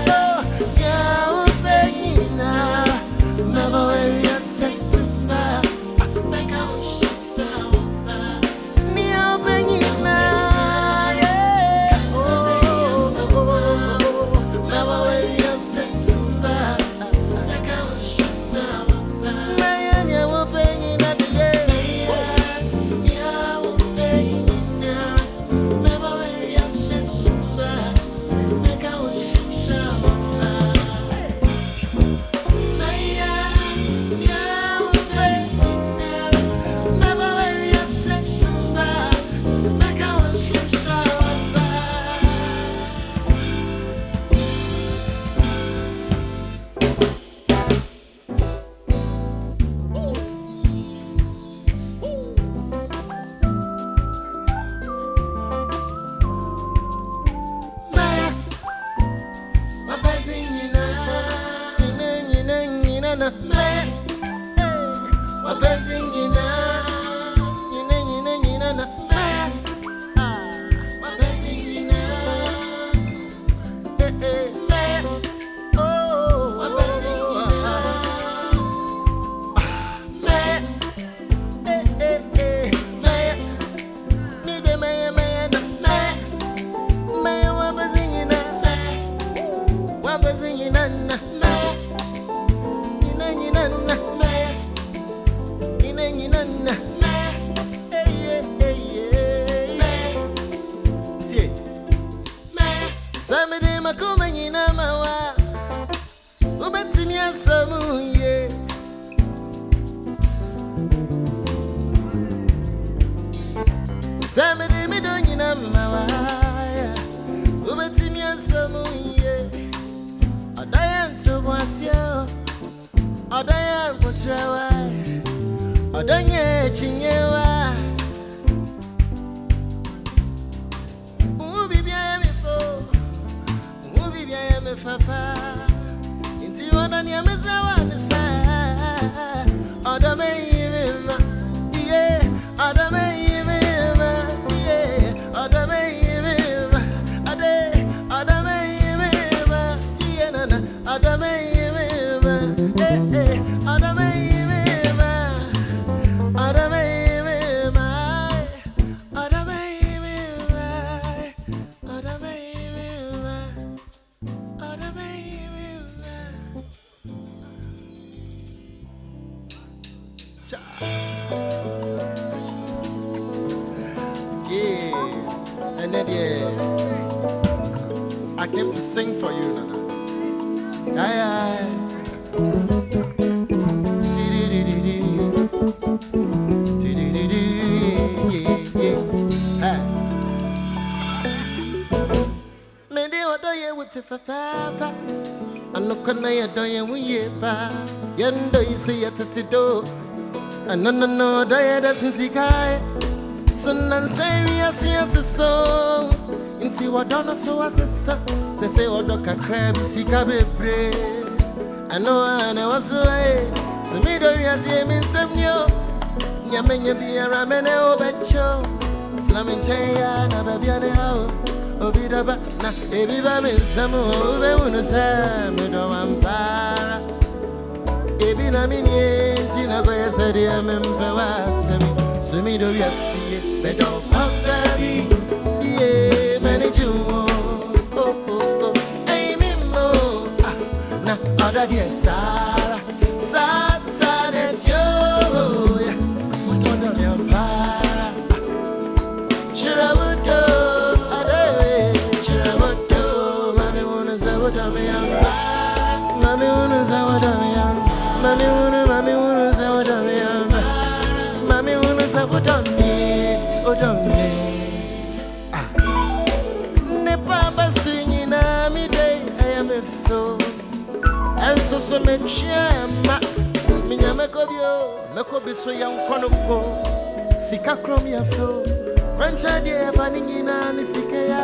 Oh, yeah, baby, now. Never will you say super. Make a wish yourself. Near baby, now, yeah. Oh, never will you say super. Somebody me don't you know my Ubetimi and some ye. I die to was you. I die for try. I don't yet chinyewa. Ubi bien me fo. Ubi bien me papa. Inti wana ni amezra wana sa. Adame yima. Yeah. Adame yima. Yeah. Adame yima. Ade. Adame yima. Yeah nana. Adame yima. Eh eh. Adame yima. Adame yima. Adame yima. Adame yima. Adame yima. Cha. Yeah, and then I came to sing for you, Nana. Aye, aye. Maybe what do you want to fafa? I'm not gonna do you we pa. Yendo you see it to do. And no, do you doesn't see guy. Sunan say we are see as a song. Inti wadona so as a son. Say odoka crab sika bebre. I know I was away. So me do you see me some yo. Nyamenya be a ramene obecho. Slamin chaya na baby ane how. Obidaba na ebiba me samu ube unusa me do ampara. Ebi na minye ntina kwa yasadi ya mempe wasemi. Sumi do yasi me do baby. Yeah, manage you. Oh. Hey, me mo. Na other dear Sarah. Sasa that's you. Yeah, what on the empire? Sure I would do. Sure I would do. Mommy wanna say what I'm young. Mommy wanna say what I'm young. Mommy wanna say what I'm young. Mommy wanna say what I'm young. What I'm young. Papa swinging on me day, I am a fool. And so much ma Minyamekobio, Mekobi so young Konoko, Sika Cromia flow, Rancha dear Vanina, Nisikea,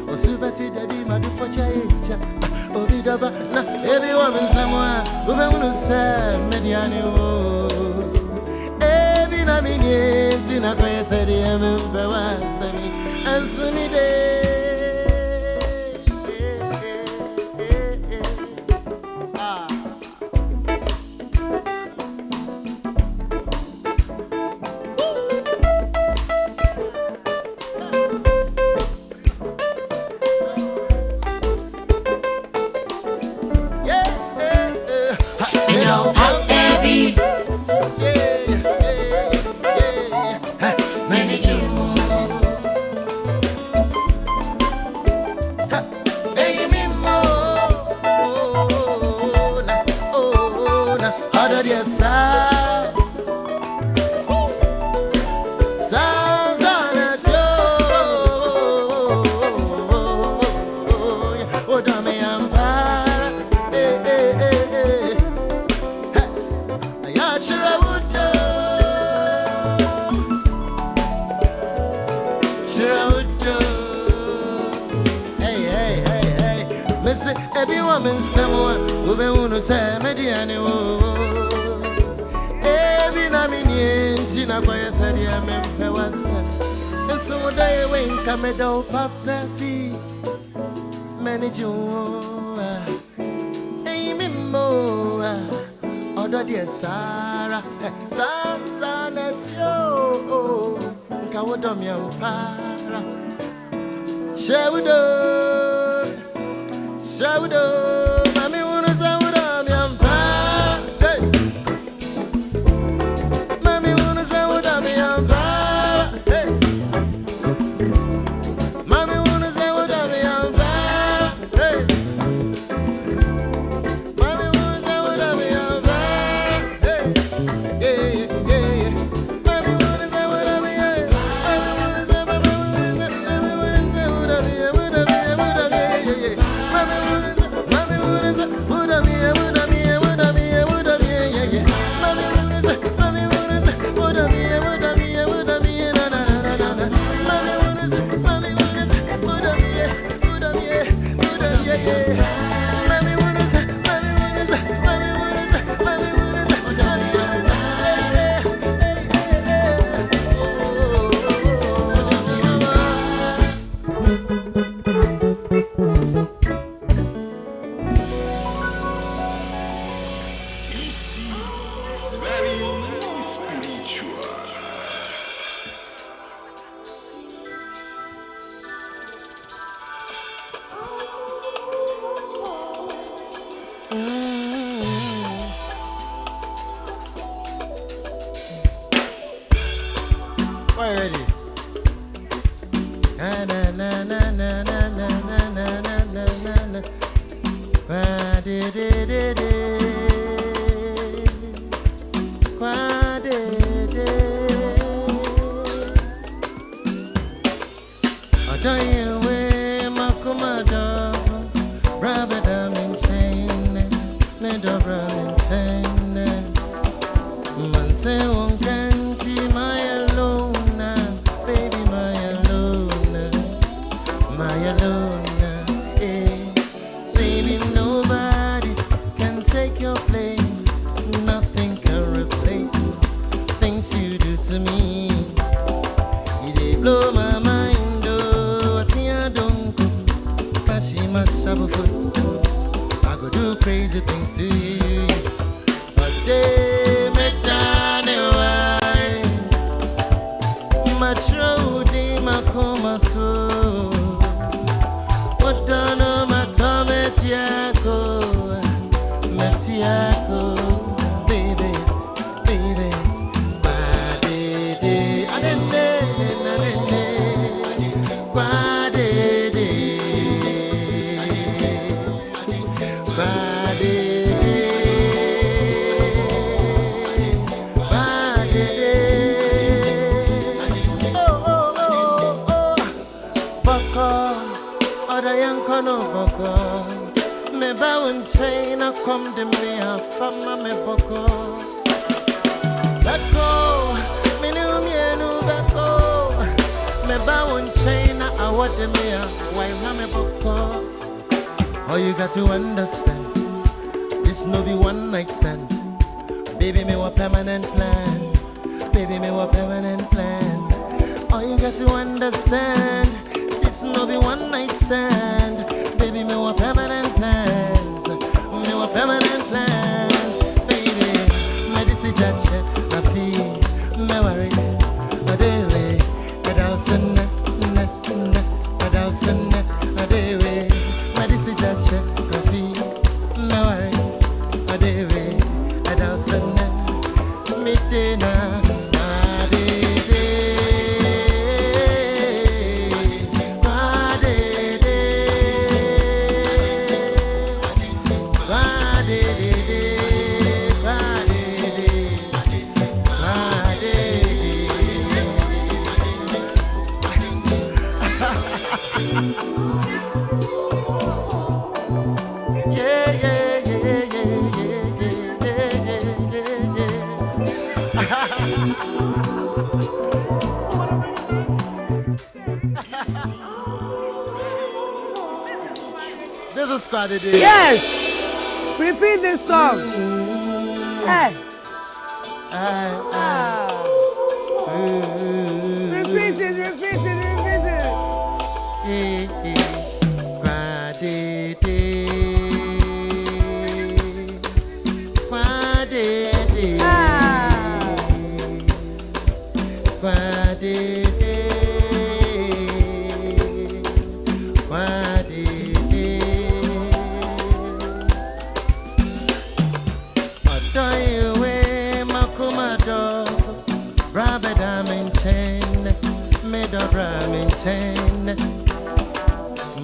or Subati Daddy Madu for Chaja, Obidaba, na every woman somewhere, who will say Mediano. Every Naminian, Tina said, I am Bewasami, and Sunny day. Every woman, someone who will say, Mediano. Every Naminian, Tina Boya said, I remember was. And so they went come do Papa B. Manage you. Amy Mo. Other dear Sarah. Sam that's you. Kawadom young para. Shall we do? Shawdo, Mammy wanna say what I'm young. Say, Mammy wanna say what I'm young. Hey, Mammy wanna say what I'm young. Hey, Mammy wanna say what I'm young. Hey, yeah. Mammy wanna say what I'm young. Mammy wanna Are you ready? Na na na na na na na na na na na. Kwa de de de de. Kwa de de. Odoye we makumado. Brother damin chain. Me dobra min chain. Man say won can't my alone. Baby, my alone, eh. Baby, nobody can take your place. Nothing can replace things you do to me. You dey blow my mind, oh, what I don't go. Kashima Shabufu, I go do crazy things to you. But they make done why. Matrodi makoma so. What done mata metiako, metiako, baby, baby. Badede, adende, adende, badede, badede, badede. Other young kono boko, me bawun chain a come to me a fama me boko. Let go, me new me no bako. Me bawun chain a what de me a why me boko. Oh, you got to understand, this no be one night stand. Baby, me want permanent plans. Baby, me want permanent plans. Oh, you got to understand. This no be one night stand. Baby, me want permanent plans. Me want permanent plans. Baby, me this is just I feel me worry. A day way, a thousand, a thousand, a day way. Me this is just I feel me worry. A day way, a thousand, me dinner. This is Squad Day. Yes. Repeat this song. Hey. Repeat it, repeat it, repeat it.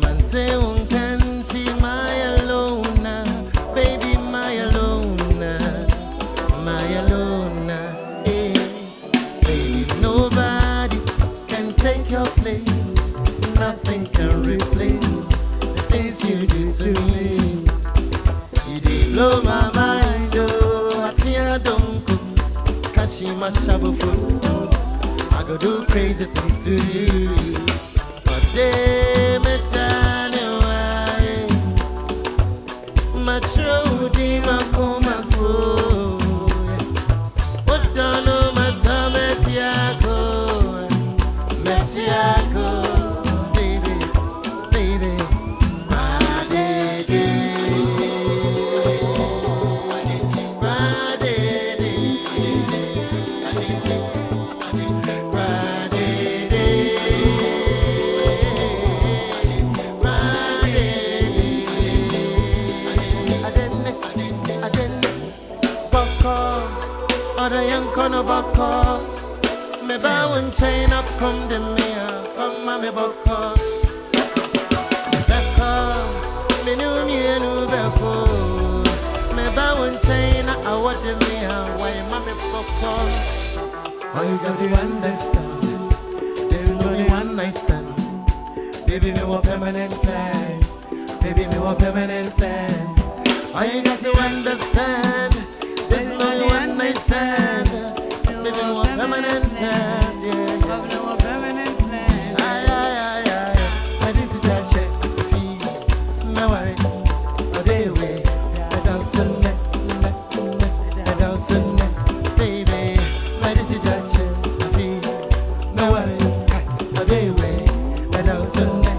Man say uncanti my alone, baby my alone, eh. Baby nobody can take your place, nothing can replace the things you do to me. You did blow my mind, oh, I don't go, Kashima Shabufu. I go do crazy things to you. But they me done why. Matrodi makoma so. What done mata metiako, metiako, baby, baby. Badede, other young kono bako, Me bow and chain up, come to me, from my boko. Beko, me new beko. Me bow and chain, I want to me, why mammy boko. Oh, you got to understand, there's only one night stand. Baby, me want permanent plans. Baby, me want permanent plans. Oh, you got to understand, there's only one night stand. Baby, me want permanent plans. Yeah, yeah. Me want permanent plans. I need to touch it, feel, no worry. Oh, they way, I don't send it, I don't send it, baby. I need to touch it, feel, no worry. Oh, they way, I don't send it.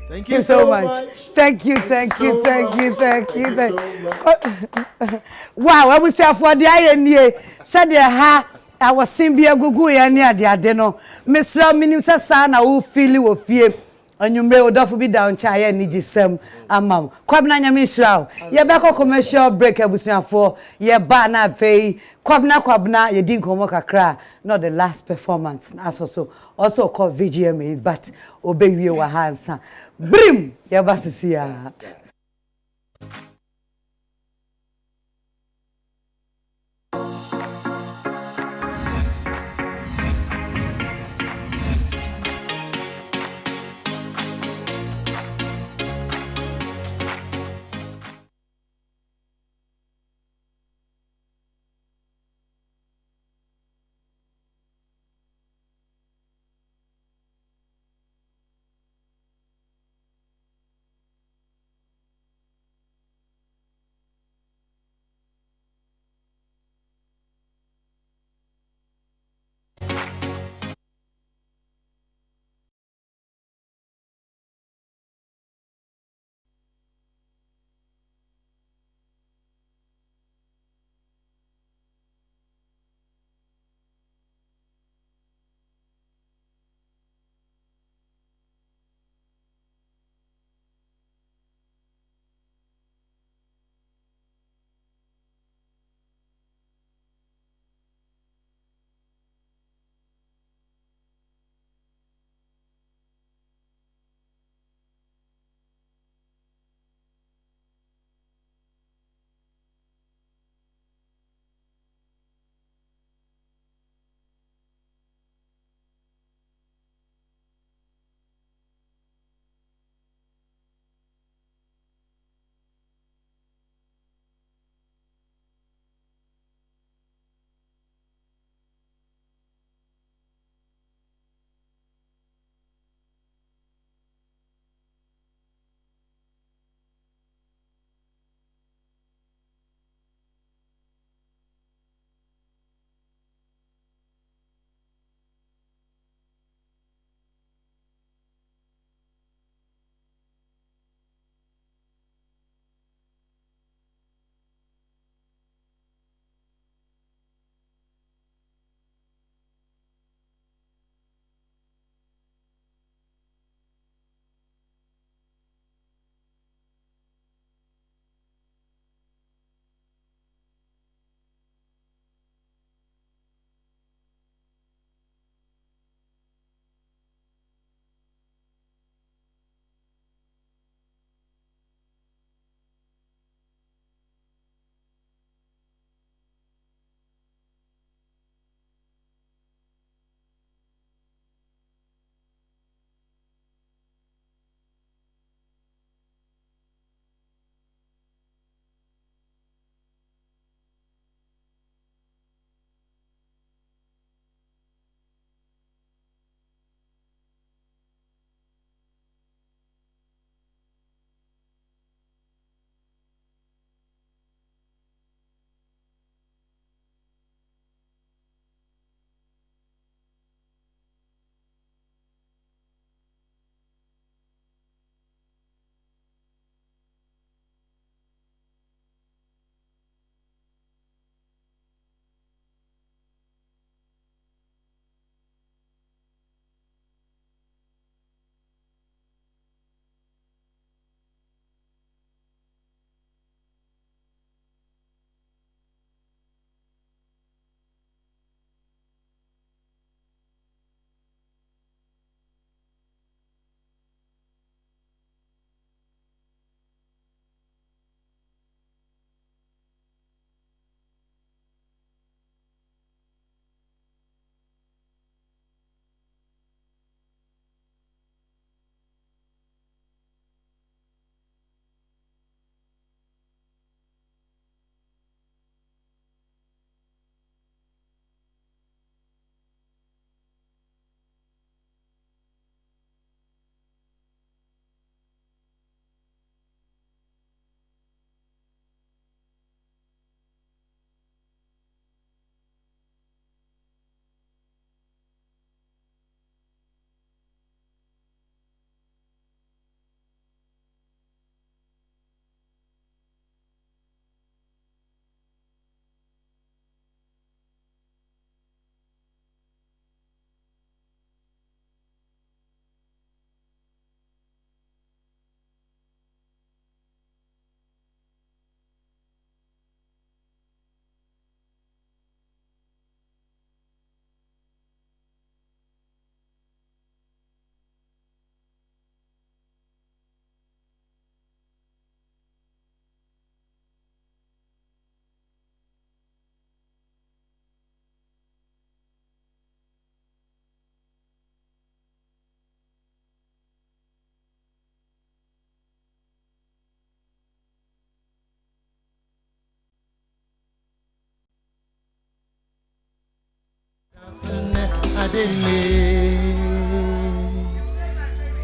Thank you so much. Thank you. Wow, I wish I for the INA said the ha. I was seeing be a gugu near the adeno. Mr. Minister Sana who feel you fear. And you may off be down chaya need some amam. Kwabena Mcbrown. Ye back commercial break ebusia for ye bana pay. Kwabena Kwabena ye didn't come kakra. Not the last performance. As also called VGMA, but obey your hands. Brim ye basisia.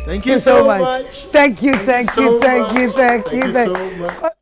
Thank you so much. Thank you so much.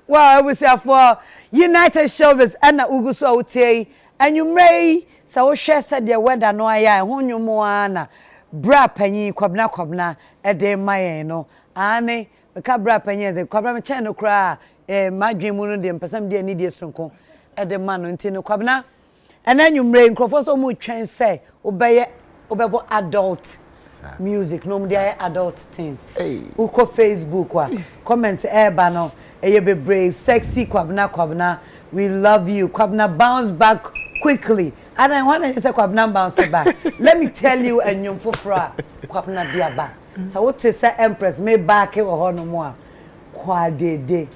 Well, I was here for United Showbiz and Ugusu Outie, and you may so share said the weather no aya, who you moana, bra penny, Kwabena Kwabena, a day my no, Anne, the cabra penny, the Kwabena channel cry, my dream wound, and person dear needy strong, at the man until Kwabena. And then you bring Professor Mu Chen say, obey adult music, no more adult things. Uko Facebook wa comment bano be brave sexy Kwabena Kwabena, we love you. Kwabena bounce back quickly. And I want to say Kwabena bounce back. Let me tell you and you for Kwabena diaba. So what say Empress me back e wo no mo a Kwadede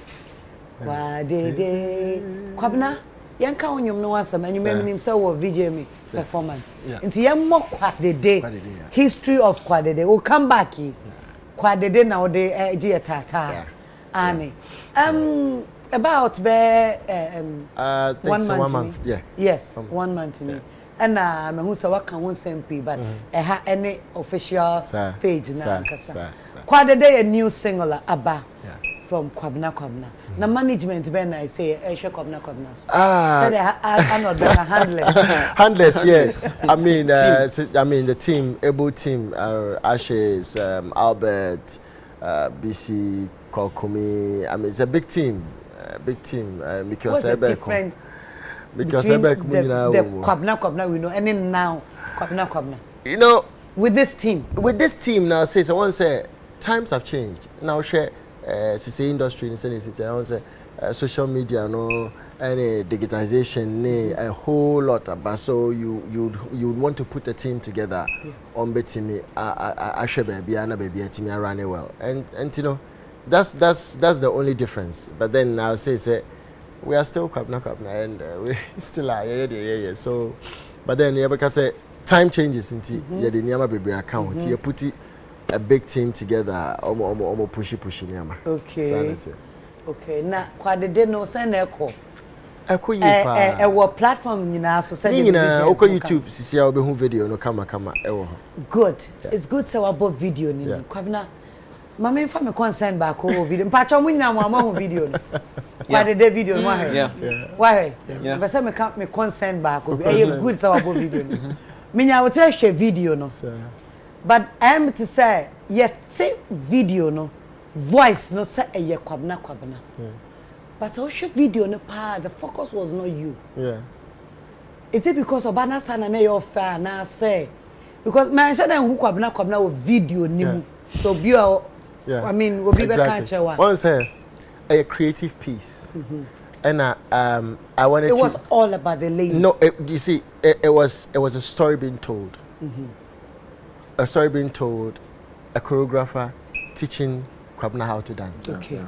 Kwabena yanka onyum no asam anyu menim say wo VJ me performance nti yemmo Kwadede history of Kwadede will come back Kwadede na ode gie tata ani about 1 month yes 1 month and me who say what can one SMP but any official stage na kasa Kwadede a new single aba from Kwabena Kwabena. Na management ben I say Kwabena Kwabena. Said I'm not better handless. Handless, yes. I mean the team, able team, Ashes, Albert, BC, Kokumi. I mean it's a big team. Because different because the Kwabena Kwabena we know and then now Kwabena Kwabena. You know, with this team now says I want to say times have changed. Now share industry in city I want to say social media no any digitization a whole lot about so you'd want to put a team together on betimi I share baby and baby team run well and you know that's the only difference but then I'll say we are still Kwabena Kwabena and we still are yeah so but then because time changes into the nyama baby account you put it a big team together almost pushy nyama okay na Kwadede no send echo platform nyina so send oko YouTube sisia obehu video no kama ewo good it's good so about video ni Kwabena mama infa me concern ba ko video mpacho mu nyina mo amahu video no Kwadede video no why but say me concern ba ko good so about video no minya wote hwe video no but I am to say yet say video no voice no say Kwabena Kwabena but also video no pa the focus was not you is it because of Obana sana na your fair na say because man said who Kwabena Kwabena with video nimu so be I mean will be exactly. One say a creative piece and I wanted it was all about the lady no you see it was a story being told a story being told, a choreographer teaching Kwabena how to dance. Okay.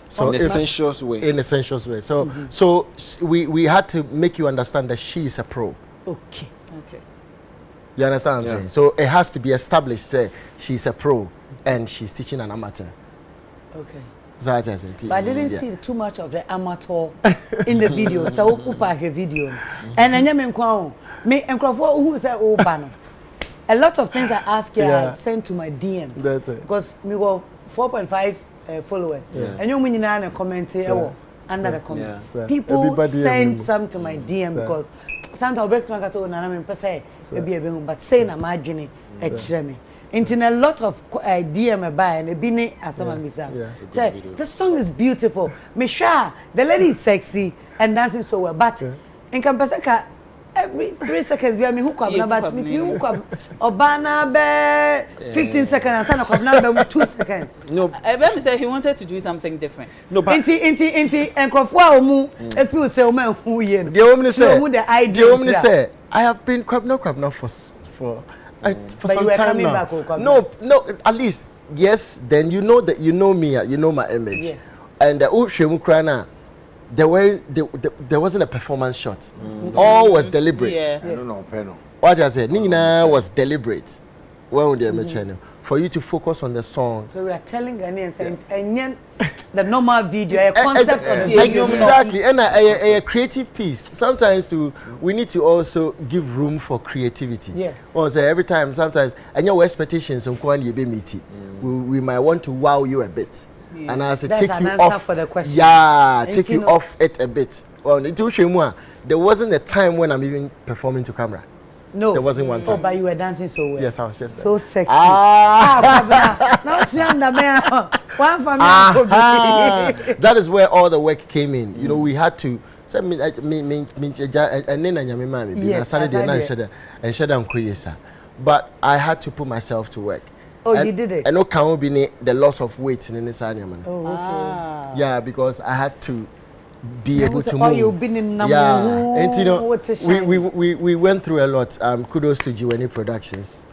So in essential way. In essential way. So so we had to make you understand that she is a pro. Okay. You understand what I'm saying? So it has to be established. Say she's a pro and she's teaching an amateur. Okay. So I just said, but I didn't see too much of the amateur in the video. So upa her video, and I me who say bano. A lot of things I ask you, I send to my DM. That's it. Because we were 4.5 followers. And you mean in comment under the comment. People everybody send some to my DM because Santa back to my gato na me pese but say na margin me. In a lot of DM buy and be ne asama misa. Say the song is beautiful. Me sure the lady is sexy and dancing so well but in Kampasaka every 3 seconds we are me who Kwabena but me who Obana be 15 seconds and Tana Kwabena be 2 seconds. No, Ebem said he wanted to do something different. No, but inti enkrofo omu e feel say o man who ye. The woman say I have been Kwabena for some time now. No, at least yes, then you know that you know me, you know my image. Yes. And Shemu there wasn't a performance shot. All was deliberate. No. What I said, Nina was deliberate. Well, for you to focus on the song. So we are telling Ghanaians and the normal video, a concept of the video. Exactly, and a creative piece. Sometimes we need to also give room for creativity. Yes. Or say every time, sometimes, and your expectations on we might want to wow you a bit. Yeah. And I say that's take an you answer off for the question. Yeah, take you off it a bit. Well, there wasn't a time when I'm even performing to camera. No, there wasn't one time. Oh, but you were dancing so well. Yes, I was just there. So sexy. Now she one for me. That is where all the work came in. You know, we had to Say me and then I mammy be na Saturday night and shut down Kuyesa. But I had to put myself to work. Oh, you did it? I know can't be the loss of weight in this animal. Oh, okay. Yeah, because I had to be able to move. move. You've been in number. Yeah, and you know, we went through a lot. Kudos to Jiweni Productions.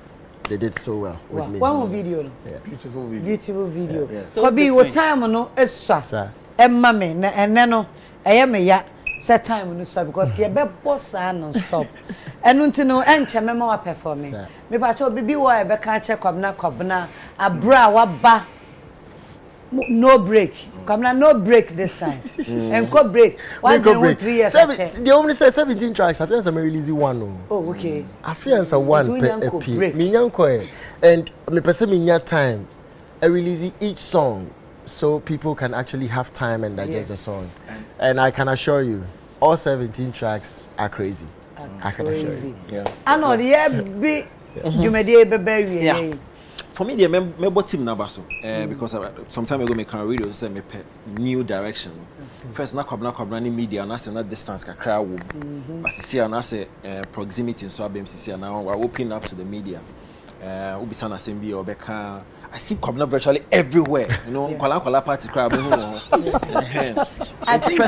They did so well with me. One more video. Yeah. Beautiful video. Beautiful video. Yeah. So Kobe, what time no esa? Emma me and neno. Me ya set time no so because ke be boss non stop. Enu nti no enche mema wa performing. Me ba cho bibi wo e be kan che Kwabena abra wa ba no break. Kwabena no break this time. Enko break. Why go 3 years? They only say 17 tracks. I feel I'm releasing one. Oh, okay. I feel it's a one per me yanko and me person me time. I release each song so people can actually have time and digest the song. And I can assure you, all 17 tracks are crazy. I can assure you. Yeah. I know the you made a For me, the member team nabaso because some time ago, me can read or say me new direction. First, na Kwabena ni media, na say na distance ka crowd wom. But see, na say proximity, so abem see now we're opening up to the media. Ubisa na sembi obeka. I see Kwabena virtually everywhere. You know, kwala party crowd. I think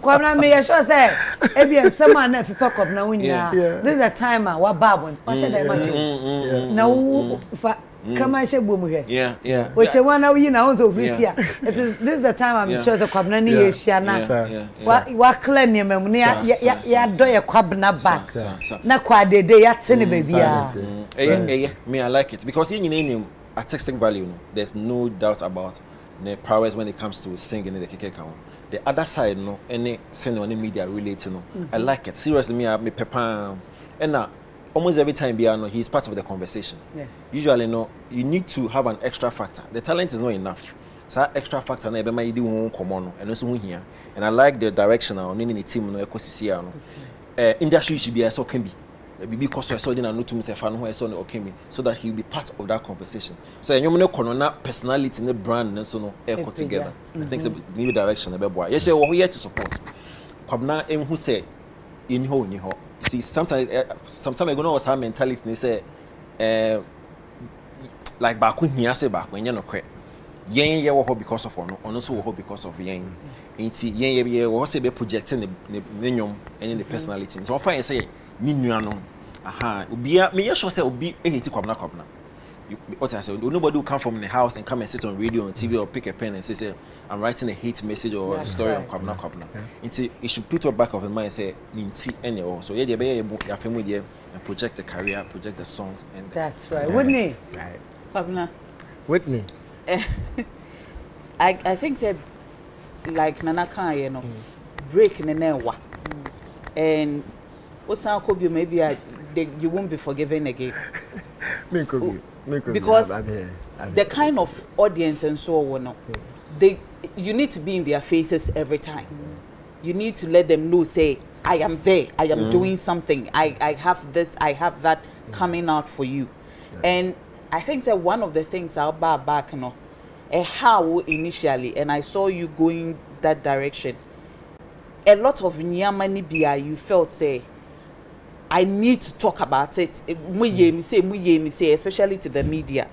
Kwabena me sure say ebi someone na fifa Kwabena wunya. This is a time wa babon. What should I imagine? Now come and share boom here. Yeah. Which one now you know so this is the time I'm sure the Kwabena ni Asia na. Wa clean ni mem ya do ya Kwabena back. Na kwadede ya tene baby ya. Me I like it because you name artistic value, there's no doubt about the prowess when it comes to singing in the KK count. The other side, no, any singing on the media related, no, I like it. Seriously, me pepper, and now almost every time he's part of the conversation. Yeah. Usually, no, you need to have an extra factor. The talent is not enough. So that extra factor, na everybody do one common, and also here. And I like the direction on the team, no, ecosystem. Industry should be so can be. Because I saw the no to myself and who I saw okay me so that he'll be part of that conversation. So you know corona personality in the brand and so no echo together. I think it's a new direction about boy. Yes, we're here to support. Kwabena who say in ho ni ho. See sometimes I go know what's her mentality they say like back when he say back when you know kwe. Yen ye wo because of ono also wo because of yen. Nti yen ye wo say be projecting the nyom and the personality. So fine say me nuano obia me sure say obi ehiti Kwabena what I say nobody will come from the house and come and sit on radio and TV or pick a pen and say I'm writing a hate message or a story on Kwabena it should put your back of the mind and say ninti any or so yeah they be your family there and project the career, project the songs and that's right. Whitney right. Kwabena Whitney I think said like Nana kan you know break in the and maybe you won't be forgiven again. Because I'm here. The kind of audience and so on, you need to be in their faces every time. You need to let them know, say, I am there, I am doing something, I have this, I have that coming out for you. And I think that one of the things I'll back, you know, how initially, and I saw you going that direction, a lot of Nyamani Bia, you felt, say, I need to talk about it. Me say, especially to the media.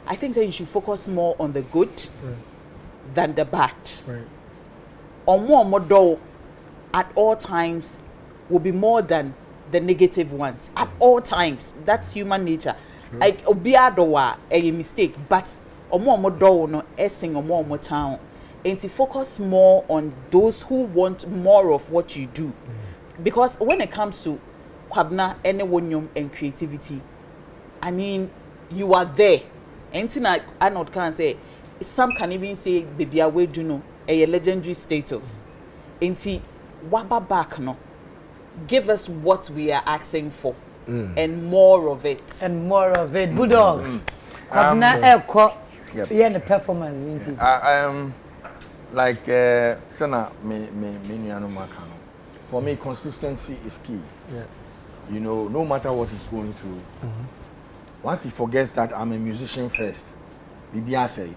I think that you should focus more on the good than the bad. Right. On more though, at all times will be more than the negative ones. At all times, that's human nature. Like obiadowa a mistake, but more though no essing or more town. And to focus more on those who want more of what you do, because when it comes to Kwabena, anyone and creativity, I mean, you are there. Anything I not can say, some can even say, baby, I do know a legendary status. Ain't waba back no? Give us what we are asking for, and more of it. And more of it. Bulldogs. Kwabena yeah, the performance. Like Sana for me, consistency is key. Yeah. You know, no matter what he's going through, once he forgets that I'm a musician first, say.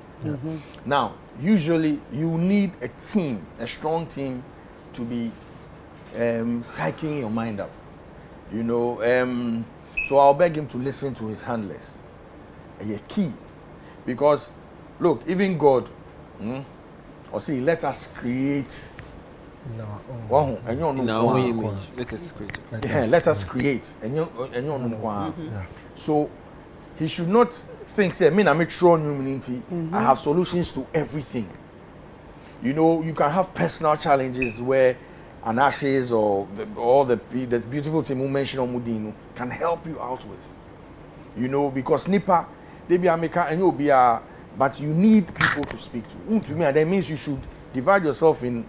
Now, usually you need a team, a strong team to be psyching your mind up. You know, so I'll beg him to listen to his handlers. A key. Because, look, even God, or see, let us create. No. Let us create. Let us create. So, he should not think, say, I make sure community. I have solutions to everything. You know, you can have personal challenges where an ashes or the beautiful thing you mentioned on Mudino can help you out with. You know, because Nipa, they be America and you'll be but you need people to speak to. To me, that means you should divide yourself in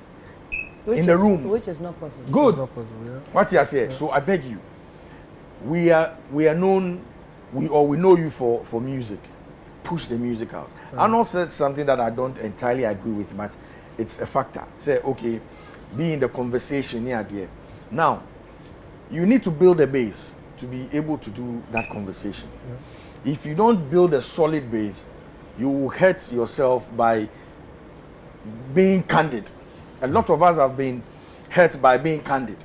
the room. Which is not possible. Good. It's not possible, yeah. What you say? Yeah. So I beg you, we are known, we know you for music. Push the music out. I not said something that I don't entirely agree with, but it's a factor. Say, okay, be in the conversation here, dear. Now, you need to build a base to be able to do that conversation. Yeah. If you don't build a solid base, you will hurt yourself by being candid. A lot of us have been hurt by being candid.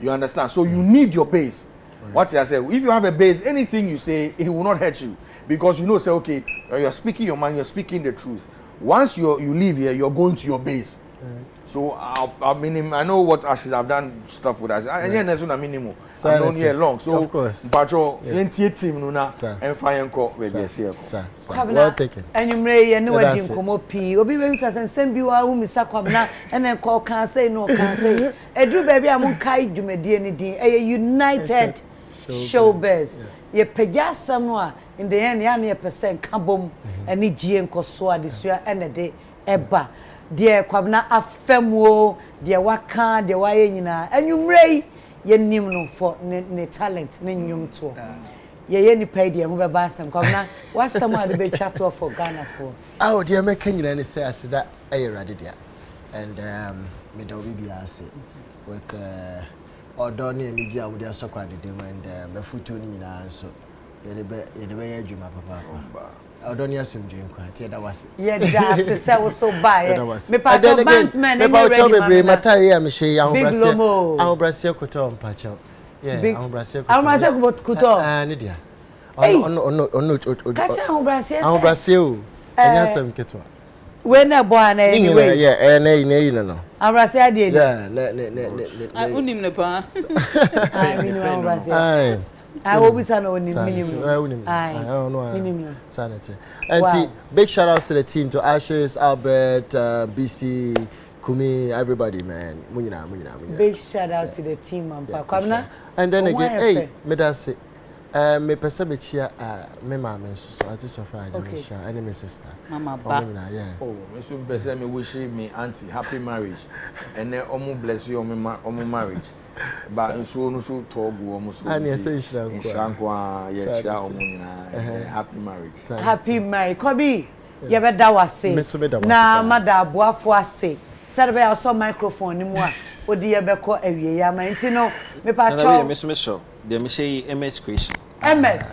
You understand? So you need your base. What I say, if you have a base, anything you say, it will not hurt you. Because you know, say, okay, you're speaking your mind, you're speaking the truth. Once you leave here, you're going to your base. So I know what I should have done stuff with us. I know minimum. I don't hear long. So of course. But your team nuna and fire call with this here. Well taken. And you may know what you come up. Obi baby and send you out Mr. Kwabena and then call can say no can say. Edu baby I'm kai jumedi anything. A united showbiz. Ye peja somewhere in the end ya near percent kabom and ni GN kosoa this year and a day eba. Dear Kwabena afemwo dear waka dear waye nyina enwumrei ye nim no for ne talent ne nwum to ye ni pay dear mo beba asem Kwabena wasam ade be twa to for Ghana for oh dear make nyina ne say asida ayerade dia and me da obi bia ase with odoni ani gi amudi asokwade dem and me futu ni nyina so ye de be ye adwuma papa Odoni asumdwe nkwa tie da wase ye da se wo so buy me pa to bandman and ready ma matari am she ahobrase koto mpacha yeah ahobrase koto ne dia ono kacha ahobrase o anyasem ketwa we na bo ana anyway yeah ne no ahobrase ade yeah ne unim ne pa ai I always know minimum. Sanity. And big shout outs to the team, to Ashes, Albert, BC, Kumi, everybody, man. Munyina. Big shout out to the team, man. Kwabena. And then again, hey, me da say, me perceive here, me mama, so I just offer and my sister. Mama ba. Yeah. Oh, me so perceive me wish me auntie happy marriage, and then omo bless you omo marriage. But in so no so talk almost. And yes, Shrankwa, yes, happy marriage. Happy marriage. Kobi, you better was na mada boafo ase. Said I saw microphone ni mo a. Odi ye beko awie ya man nti no me pa cho. Me so me show. Dey me say MS creation. MS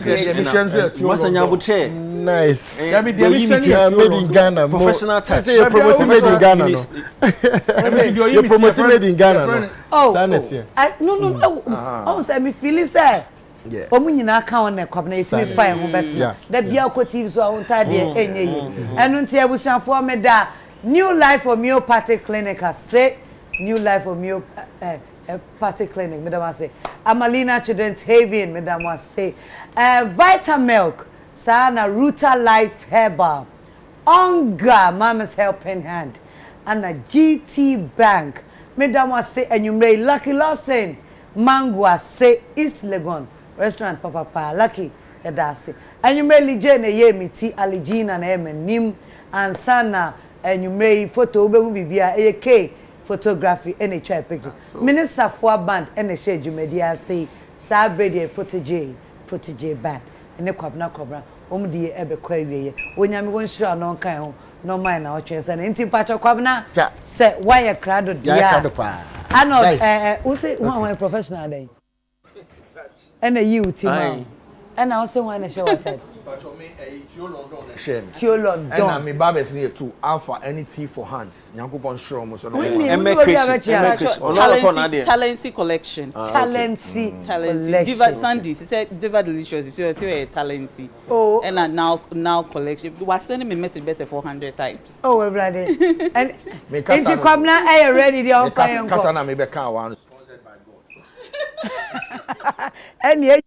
creation. Masanya buche. Nice. Made in Ghana. Professional touch. You're promoting made in Ghana. You're promoting made in Ghana. Oh, no. Oh, say me feel say. Yeah. Omu nyina aka on na Kwabena ifini fine ho betina. Da bia kotiv so awonta de enye yi. Enu nti abusuafo me da New Life Homeopathic Clinic say New Life Homeopathic Clinic madam say Amalina Children's Haven madam say Vita Milk Sana Ruta Life Herbal Onga Mama's Helping Hand and a GT Bank madam say enyumre Lucky Lawson Mango say East Legon Restaurant Papa Lucky Edase enyumre lije na ye miti Aligina na nim and Sana enyumre photo be bibia AK photography and try pictures. Minister for band and a shade you media say Sabrede protege band and the Kwabena di ebe kwa wiye wonyame wonhira no kan ho no mind na otwe se na nti pacho Kwabena se why crowd dia ano we say one professional day and a you team And I also want to show what that. But you mean Tio London shame. Tio London. And I mean Babes near two Alpha any T for hands. Nyankopon show mo so no. Talency collection. Talency. Diva Sandy, she said Diva Delicious. She was a Talency. Oh. And now collection. You were sending me message better 400 times. Oh, everybody. And if you come now, I already the on fire. Kasana me be kan one sponsored by God. And yeah.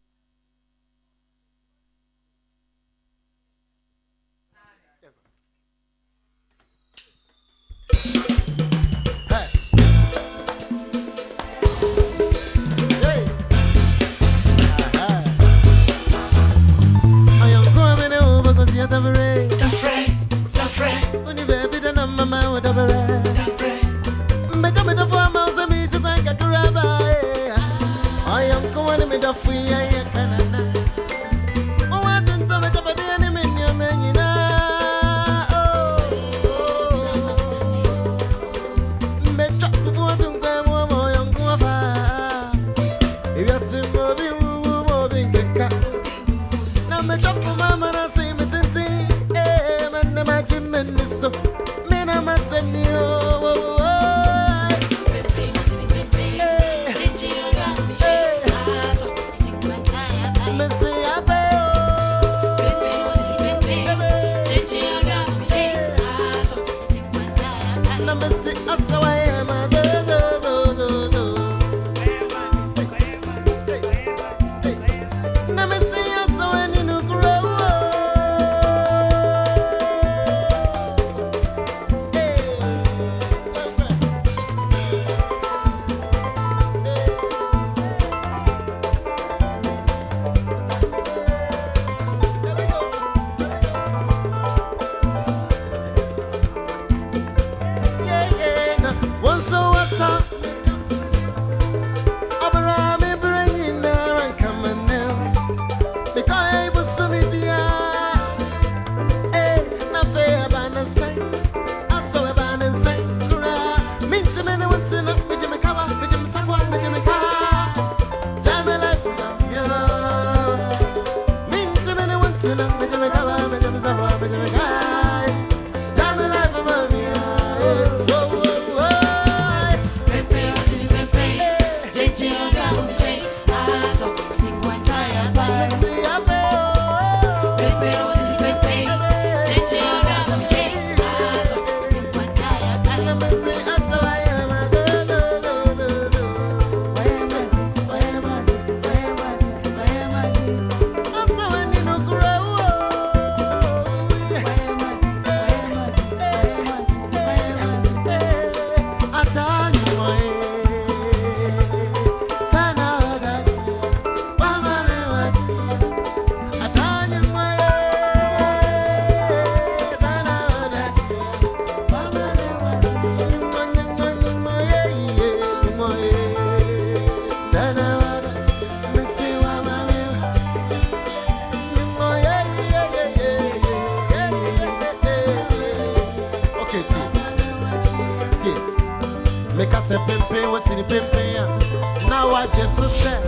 Now I just said,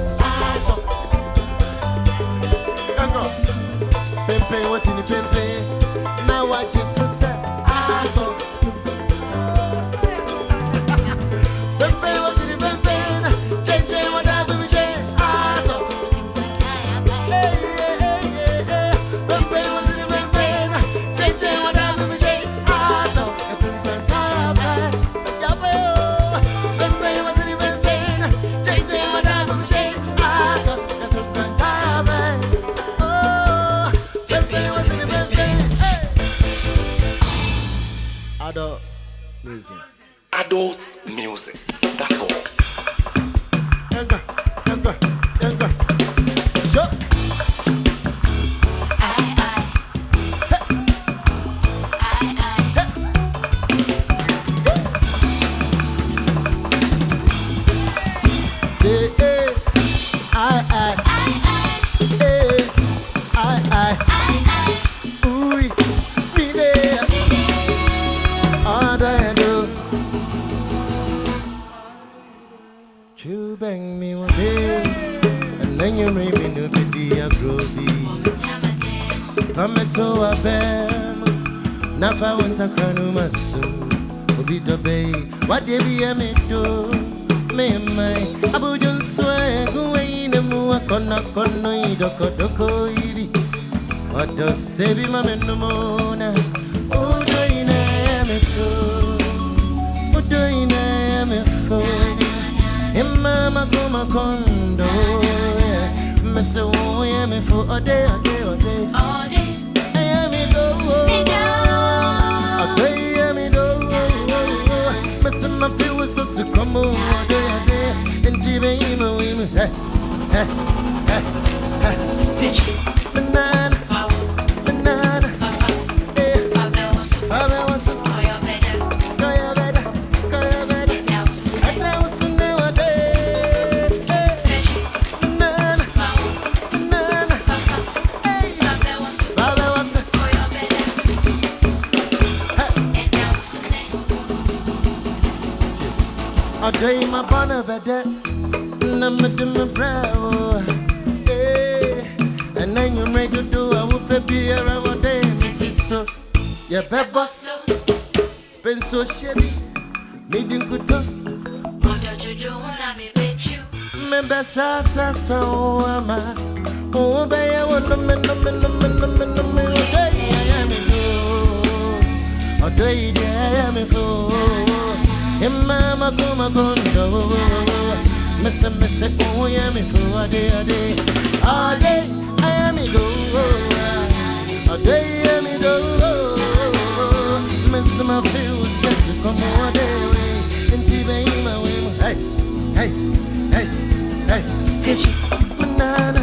Pempe was in the Pempe. Now I just said, Pempe was in the Pempe. Change whatever we change. Pempe was in the Pempe. Change whatever we change. Adult music. Adult music. That's all. Younger. Sure. Say, ooh, me there. You bang me one day, and then you may be no be a groovy. Come to a bam, Nafa wants a cranumasu, Obi the bay, what they be a me do, me my Abujun swag, go in a mua cono, doko, what does Sabi Mamma? Oh, doing a me oh, doing a me in Mamma Goma condo, Miss Oyame for a day, I am it oh, Miss my feel was so come on, and TV, banana, banana, I dream my bonnet bed, number my brow. And then you make you do a whoop be around one day, Mrs. So, yeah, Bebos, been so shabby, needing good talk. What did you do when I met you? Remember, so am I. Oh, baby, I want to mend the day. I am it. Oh, day, I am it. Mama Goma Gondo, Miss, oh, I am it for a day, all day, I am it, a day, I am it, Miss, my feel says to come one day, and TV, my way, hey, Fiji, banana,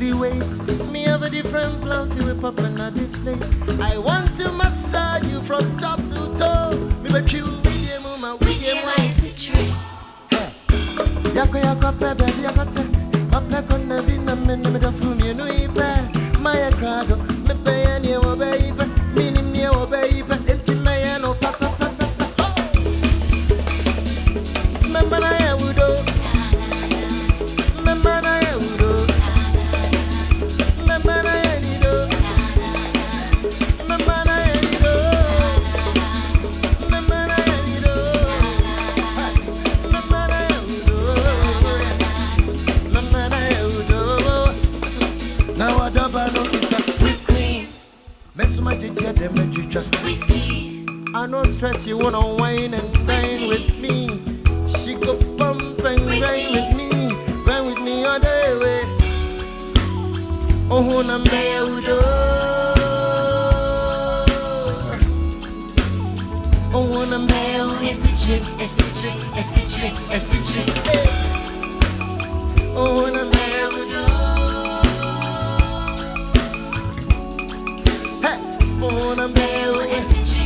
baby, wait. Me have a different plan for you popping at this place. I want to massage you from top to toe. Me bet you with your mama, with your wife. Yako, baby, yakate. My peck on the bin, I'm in the middle of me, no ipa. My crowd, me pay any of baby, meaning me, oh baby, and to my no papa. Remember, I would do. Whiskey. I no stress, you wanna wine and dine with me. She go bump and grind with me all day way. Oh, na me udo. Oh, na me it's a trick. Oh, na me udo. Oh, na me it's a trick.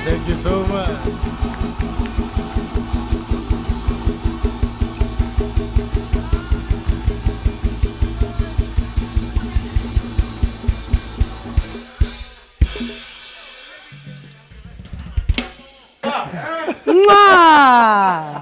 Thank you so much. Mwah!